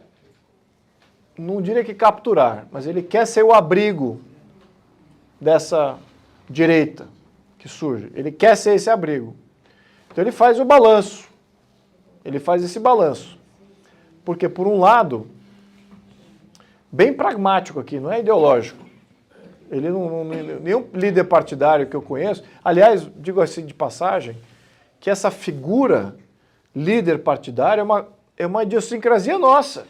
não diria que capturar, mas ele quer ser o abrigo dessa direita que surge. Ele quer ser esse abrigo. Então ele faz o balanço. Ele faz esse balanço. Porque, por um lado, bem pragmático aqui, não é ideológico. Ele nenhum líder partidário que eu conheço, aliás, digo assim de passagem, que essa figura líder partidário é uma idiosincrasia nossa.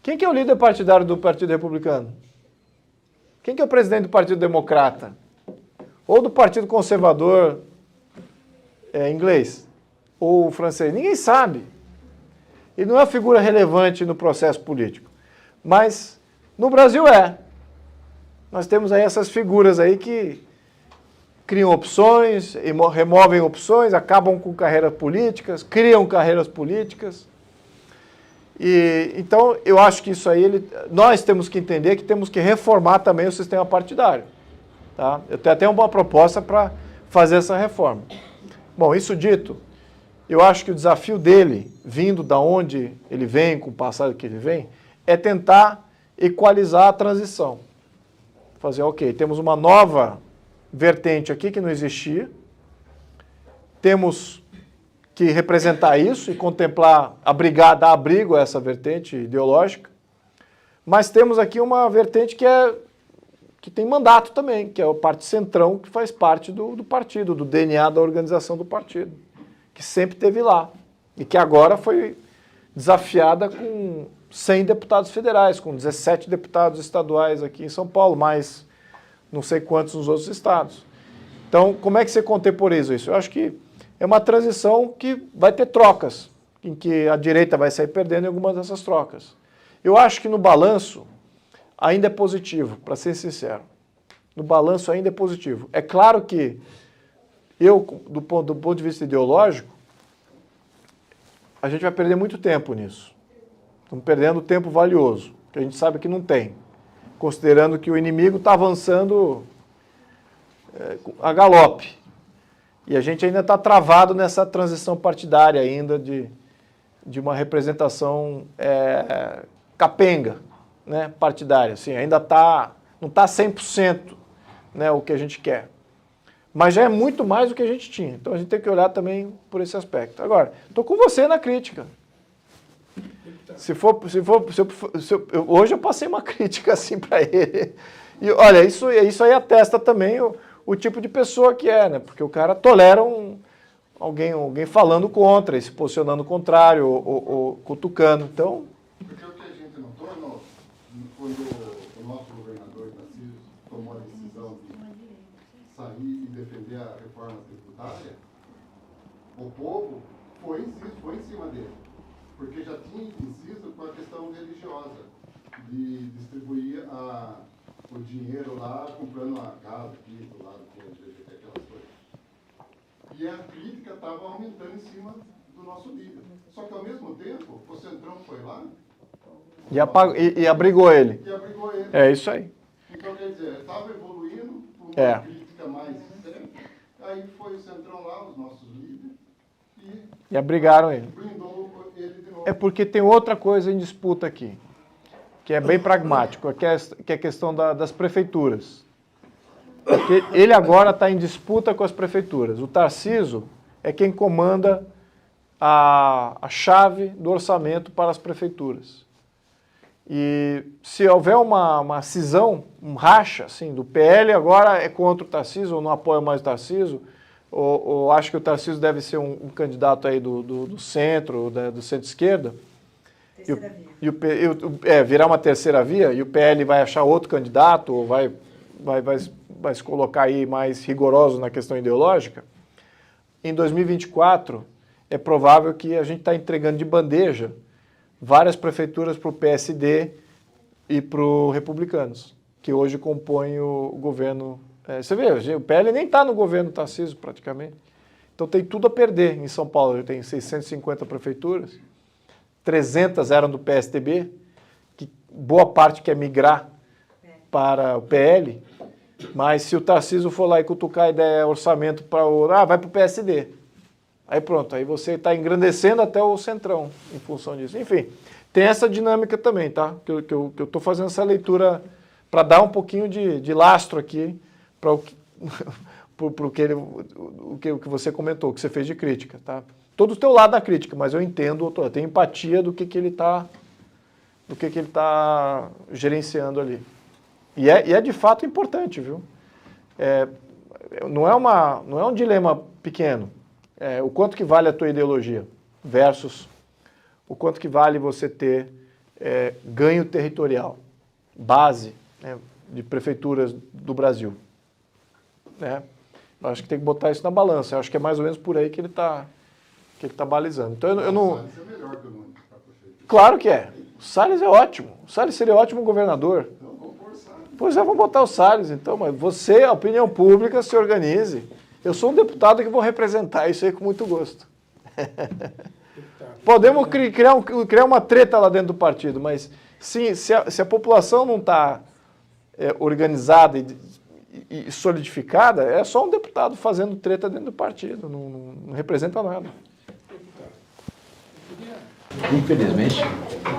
Quem que é o líder partidário do Partido Republicano? Quem que é o presidente do Partido Democrata? Ou do Partido Conservador inglês? Ou francês? Ninguém sabe. Ele não é uma figura relevante no processo político. Mas no Brasil é. Nós temos aí essas figuras aí que criam opções, removem opções, acabam com carreiras políticas, criam carreiras políticas. Então, eu acho que isso aí, nós temos que entender que temos que reformar também o sistema partidário. Tá? Eu tenho até uma proposta para fazer essa reforma. Bom, isso dito, eu acho que o desafio dele, vindo da onde ele vem, com o passado que ele vem, é tentar equalizar a transição. Fazer, ok, temos uma nova vertente aqui que não existia, temos que representar isso e contemplar, dar abrigo a essa vertente ideológica, mas temos aqui uma vertente que tem mandato também, que é a parte centrão, que faz parte do partido, do DNA da organização do partido, que sempre esteve lá, e que agora foi desafiada com 100 deputados federais, com 17 deputados estaduais aqui em São Paulo, mais não sei quantos nos outros estados. Então, como é que você contemporiza isso? Eu acho que é uma transição que vai ter trocas, em que a direita vai sair perdendo em algumas dessas trocas. Eu acho que no balanço ainda é positivo, para ser sincero. No balanço ainda é positivo. É claro que do ponto de vista ideológico, a gente vai perder muito tempo nisso. Estamos perdendo tempo valioso, que a gente sabe que não tem, considerando que o inimigo está avançando a galope. E a gente ainda está travado nessa transição partidária ainda de uma representação capenga, né, partidária, assim, ainda não está 100%, né, o que a gente quer. Mas já é muito mais do que a gente tinha. Então a gente tem que olhar também por esse aspecto. Agora, estou com você na crítica. Hoje eu passei uma crítica assim para ele. E olha, isso aí atesta também o tipo de pessoa que é, né? Porque o cara tolera alguém falando contra, e se posicionando contrário, ou cutucando. Então... Porque o que a gente notou, quando o nosso governador Tarcísio tomou a decisão de sair e defender a reforma tributária, o povo foi em cima dele. Porque já tinha inciso com a questão religiosa, de distribuir o dinheiro lá, comprando a casa aqui, do lado do LGBT, aquelas coisas. E a crítica estava aumentando em cima do nosso líder. Só que, ao mesmo tempo, o Centrão foi lá... E abrigou ele. E abrigou ele. É isso aí. Então, quer dizer, estava evoluindo por uma crítica mais séria. Aí foi o Centrão lá, os nossos líderes, e abrigaram ele. Blindou ele de novo. É porque tem outra coisa em disputa aqui, que é bem pragmático, que é a questão das prefeituras. Porque ele agora está em disputa com as prefeituras. O Tarcísio é quem comanda a chave do orçamento para as prefeituras. E se houver uma cisão, um racha, assim, do PL agora é contra o Tarcísio, ou não apoia mais o Tarcísio, ou acho que o Tarcísio deve ser um candidato aí do centro, do centro-esquerda, virar uma terceira via, e o PL vai achar outro candidato, ou vai se colocar aí mais rigoroso na questão ideológica, em 2024 é provável que a gente está entregando de bandeja várias prefeituras para o PSD e para os republicanos, que hoje compõem o governo. Você vê, o PL nem está no governo Tarcísio praticamente. Então tem tudo a perder. Em São Paulo tem 650 prefeituras, 300 eram do PSDB, que boa parte quer migrar para o PL, mas se o Tarcísio for lá e cutucar a ideia, orçamento para vai para o PSD. Aí pronto, aí você está engrandecendo até o Centrão em função disso. Enfim, tem essa dinâmica também, tá? Que eu estou fazendo essa leitura para dar um pouquinho de lastro aqui para o que você comentou, que você fez de crítica, tá? Todo o teu lado da crítica, mas eu entendo, eu tenho empatia do que ele está gerenciando ali. E é de fato importante, viu? Não é um dilema pequeno. O quanto que vale a tua ideologia versus o quanto que vale você ter ganho territorial, base, né, de prefeituras do Brasil. Né? Eu acho que tem que botar isso na balança. Eu acho que é mais ou menos por aí que ele está balizando. Então eu não... O Salles é melhor que o Nunes para prefeito. Claro que é. O Salles é ótimo. O Salles seria ótimo governador. Então vamos pôr o Salles. Pois é, vamos botar o Salles então. Mas você, a opinião pública, se organize. Eu sou um deputado que vou representar isso aí com muito gosto. Podemos criar uma treta lá dentro do partido, mas se a população não está organizada e solidificada, é só um deputado fazendo treta dentro do partido, não representa nada. Infelizmente,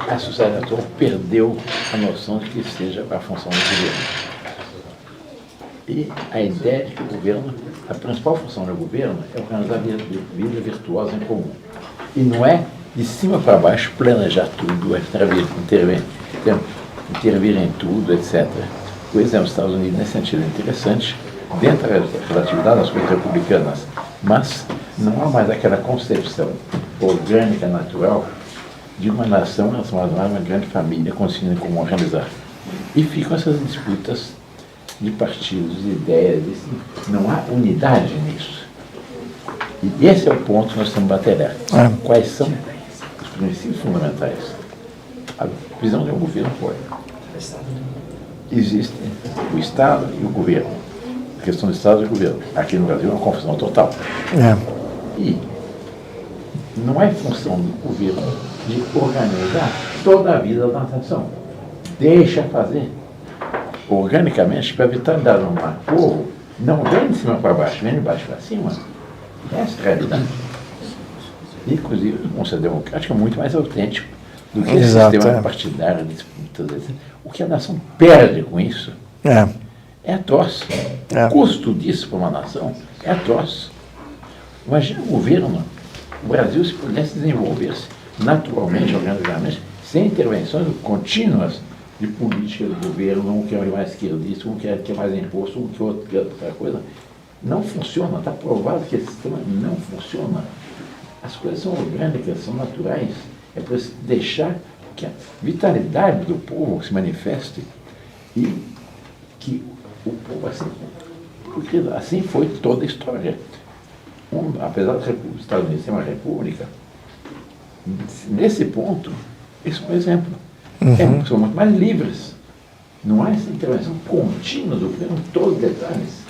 a sociedade atual perdeu a noção de que seja a função do governo. E a ideia de que o governo, a principal função do governo é organizar a vida virtuosa em comum. E não é de cima para baixo planejar tudo, intervir em tudo, etc. Por exemplo, os Estados Unidos, nesse sentido, é interessante, dentro da atividade das coisas republicanas, mas não há mais aquela concepção orgânica, natural, de uma nação transformada uma grande família, conseguindo como organizar. E ficam essas disputas de partidos, de ideias, não há unidade nisso. E esse é o ponto que nós temos que batalhar. Quais são os princípios fundamentais? A visão de um governo foi. Existe o Estado e o governo. A questão do Estado e do governo. Aqui no Brasil é uma confusão total. E não é função do governo de organizar toda a vida da nação. Deixa fazer. Organicamente, para a vitalidade do povo, não vem de cima para baixo, vem de baixo para cima. Essa é a realidade. Inclusive, o Conselho Democrático é muito mais autêntico do que esse sistema partidário, disputas, etc. O que a nação perde com isso é atroz. O custo disso para uma nação é atroz. Imagina o governo, o Brasil, se pudesse desenvolver-se naturalmente, organicamente, sem intervenções contínuas de política do governo, um que é mais esquerdista, um que é mais imposto, um que outro que é outra coisa. Não funciona, está provado que esse sistema não funciona. As coisas são orgânicas, são naturais. É preciso deixar que a vitalidade do povo se manifeste e que o povo assim, porque assim foi toda a história. Apesar dos Estados Unidos ser uma república, nesse ponto, isso é um exemplo. São muito mais livres. Não há essa intervenção contínua do governo em todos os detalhes.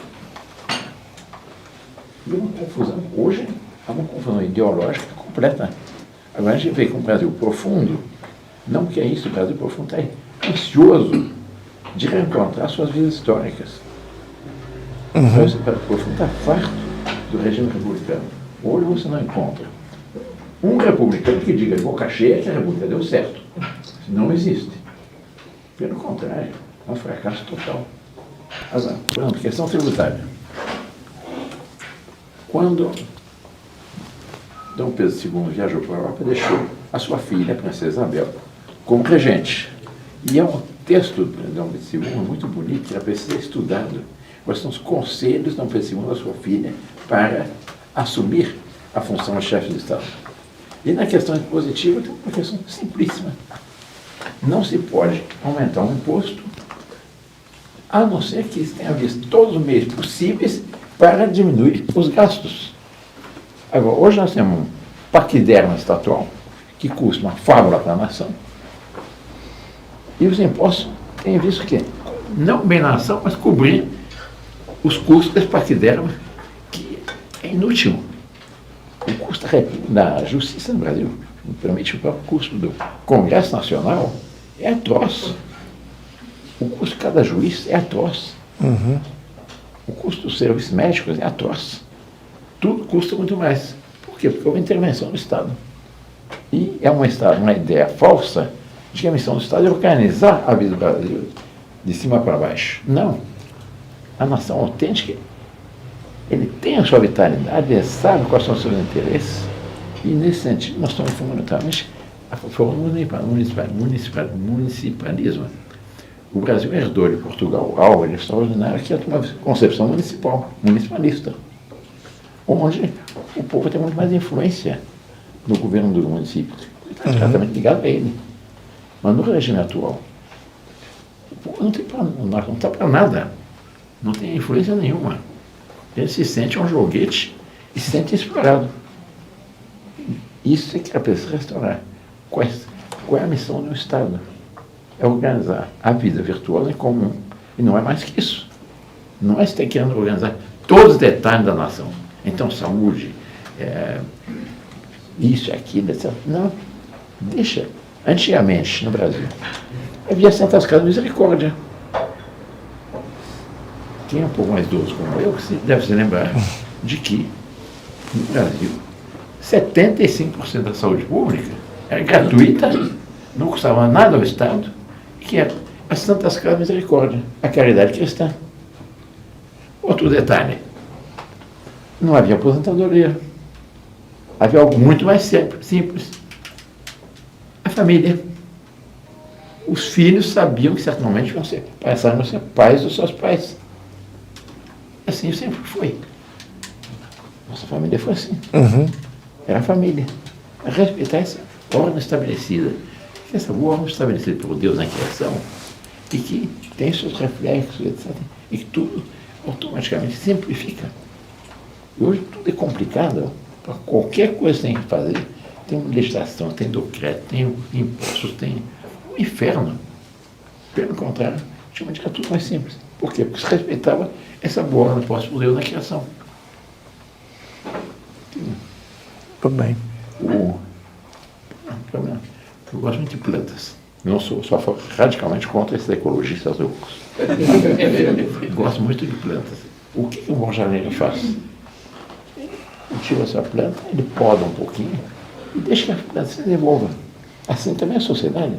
E uma confusão, hoje, há uma confusão ideológica completa. Agora a gente vê com o Brasil profundo, não que é isso, o Brasil profundo está ansioso de reencontrar suas vidas históricas. O Brasil profundo está farto do regime republicano. Hoje você não encontra um republicano que diga de boca cheia que a república deu certo. Não existe. Pelo contrário, é um fracasso total. Agora, pronto, questão tributária. Quando Dom Pedro II viajou para a Europa, deixou a sua filha, a princesa Isabel, como regente. E é um texto de Dom Pedro II muito bonito, que era preciso ser estudado. Quais são os conselhos de Dom Pedro II da sua filha para assumir a função de chefe de Estado. E na questão impositiva tem uma questão simplíssima. Não se pode aumentar um imposto, a não ser que se tenha visto todos os meios possíveis para diminuir os gastos. Agora, hoje nós temos um paquidermo estatual que custa uma fábula para a nação. E os impostos têm visto que não bem na nação, mas cobrir os custos desse paquidermo, que é inútil. O custo da justiça no Brasil, permite o próprio custo do Congresso Nacional, é atroz. O custo de cada juiz é atroz. O custo dos serviços médicos é atroz. Tudo custa muito mais. Por quê? Porque houve intervenção do Estado. E é uma ideia falsa de que a missão do Estado é organizar a vida do Brasil de cima para baixo. Não. A nação autêntica, ele tem a sua vitalidade, ele sabe quais são os seus interesses, e nesse sentido nós estamos fundamentalmente a favor do municipalismo. O Brasil herdou de Portugal algo extraordinário, que é uma concepção municipalista, onde o povo tem muito mais influência no governo do município. Está diretamente ligado a ele. Mas no regime atual, o povo não está para nada, não tem influência nenhuma. Ele se sente um joguete e se sente explorado. Isso é que é preciso restaurar. Qual é a missão do Estado? É organizar a vida virtuosa em comum. E não é mais que isso. Não é você querendo organizar todos os detalhes da nação. Então, saúde, isso, aquilo, etc. Não. Deixa. Antigamente, no Brasil, havia Santas Casas de Misericórdia. Quem é um pouco mais idoso como eu, deve se lembrar de que, no Brasil, 75% da saúde pública era gratuita, não custava nada ao Estado, que era as Santas Casas de Misericórdia, a caridade cristã. Outro detalhe, não havia aposentadoria. Havia algo muito mais simples. A família. Os filhos sabiam que certamente passaram a ser pais dos seus pais. Assim sempre foi. Nossa família foi assim. Era a família. Respeitar essa ordem estabelecida. Essa ordem estabelecida por Deus na criação e que tem seus reflexos, etc. E que tudo automaticamente simplifica. E hoje tudo é complicado. Para qualquer coisa que tem que fazer, tem legislação, tem decreto, tem impostos, tem um inferno. Pelo contrário, antigamente era tudo mais simples. Por quê? Porque se respeitava essa boa ordem posta por Deus na criação. Tudo bem. Eu gosto muito de plantas. Não sou radicalmente contra esses ecologistas loucos. Gosto muito de plantas. O que um bom jardineiro faz? Ele cultiva essa planta, ele poda um pouquinho e deixa que a planta se desenvolva. Assim também a sociedade.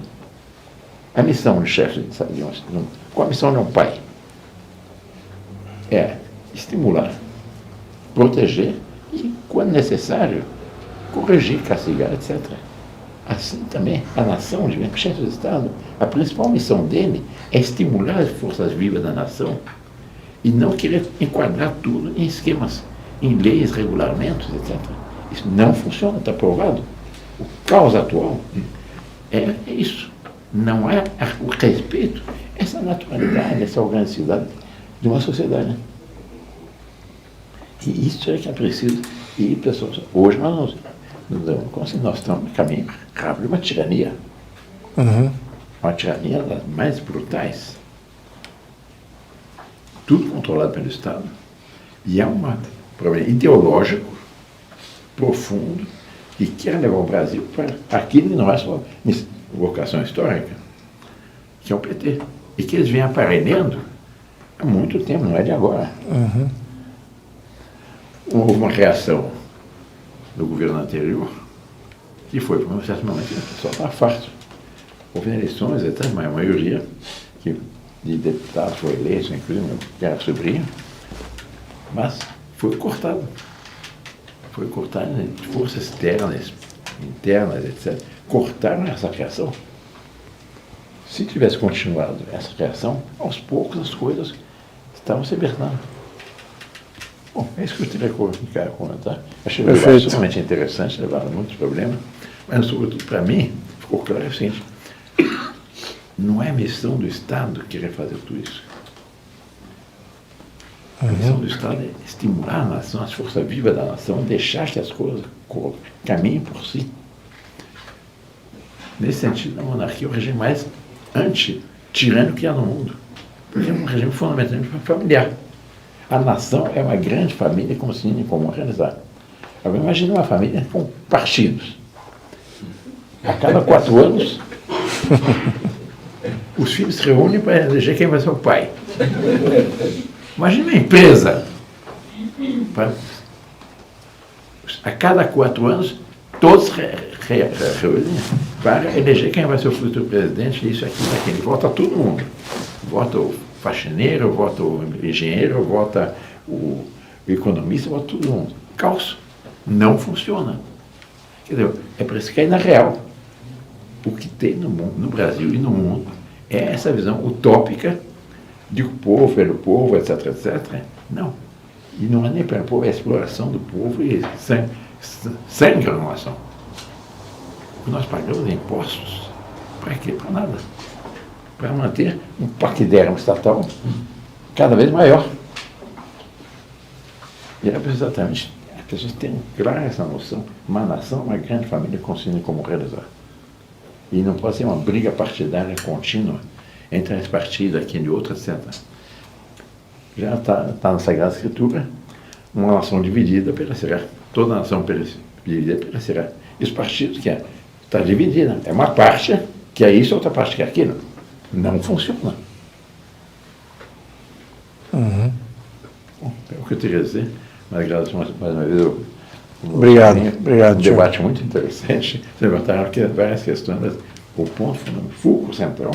A missão do chefe de Estado, qual a missão de um pai? É estimular, proteger e, quando necessário, corrigir, castigar, etc. Assim também, a nação, o chefe de Estado, a principal missão dele é estimular as forças vivas da nação e não querer enquadrar tudo em esquemas, em leis, regulamentos, etc. Isso não funciona, está provado. O caos atual é isso. Não há o respeito, essa naturalidade, essa organicidade de uma sociedade. E isso é que é preciso. E, pessoal, hoje nós estamos no caminho rápido de uma tirania. Uma tirania das mais brutais. Tudo controlado pelo Estado. E há um problema ideológico profundo que quer levar o Brasil para aquilo que não é só vocação histórica, que é o PT. E que eles vêm aparelhando há muito tempo, não é de agora. Houve uma reação do governo anterior, que foi, por um certo momento, o pessoal estava farto. Houve eleições, até a maioria de deputados foi eleito, inclusive meu que era sobrinho, mas foi cortado. Foi cortado de forças externas, internas, etc. Cortaram essa reação. Se tivesse continuado essa reação, aos poucos as coisas estavam se abertando. Bom, é isso que eu teria que comentar. Achei o debate extremamente interessante, levaram muitos problemas, mas, sobretudo, para mim, ficou claro o seguinte: não é missão do Estado querer fazer tudo isso. A missão do Estado é estimular a nação, as forças vivas da nação, deixar que as coisas caminhem por si. Nesse sentido, a monarquia é o regime mais anti-tirânico que há no mundo, porque é um regime fundamentalmente familiar. A nação é uma grande família com os em comum realizar. Agora, imagina uma família com partidos. A cada 4 anos, os filhos se reúnem para eleger quem vai ser o pai. Imagina uma empresa. A cada 4 anos, todos reúnem para eleger quem vai ser o futuro presidente, isso, aquilo, aquilo. Vota todo mundo. Vota o faxineiro, vota o engenheiro, vota o economista, vota todo mundo. Caos. Não funciona. Quer dizer, é para isso que é na real. O que tem no mundo, no Brasil e no mundo é essa visão utópica de o povo, pelo povo, etc, etc. Não. E não é nem pelo povo, é a exploração do povo e sem graduação. Nós pagamos impostos. Para quê? Para nada. Para manter um paquidermo estatal cada vez maior. E era exatamente, as pessoas têm clara essa noção. Uma nação, uma grande família consegue como realizar. E não pode ser uma briga partidária contínua entre as partidas, aqui e outras, etc. Já está na Sagrada Escritura, uma nação dividida perecerá. Toda nação dividida perecerá. E os partidos que está dividida. É uma parte que é isso, outra parte que é aquilo. Não funciona. Bom, é o que eu teria a dizer. Mas agradeço mais uma vez. Obrigado. Um debate muito interessante. Se levantaram aqui várias questões, mas o ponto fulcro central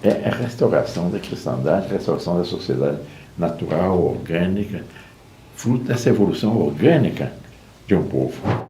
é a restauração da cristandade, a restauração da sociedade natural, orgânica, fruto dessa evolução orgânica de um povo.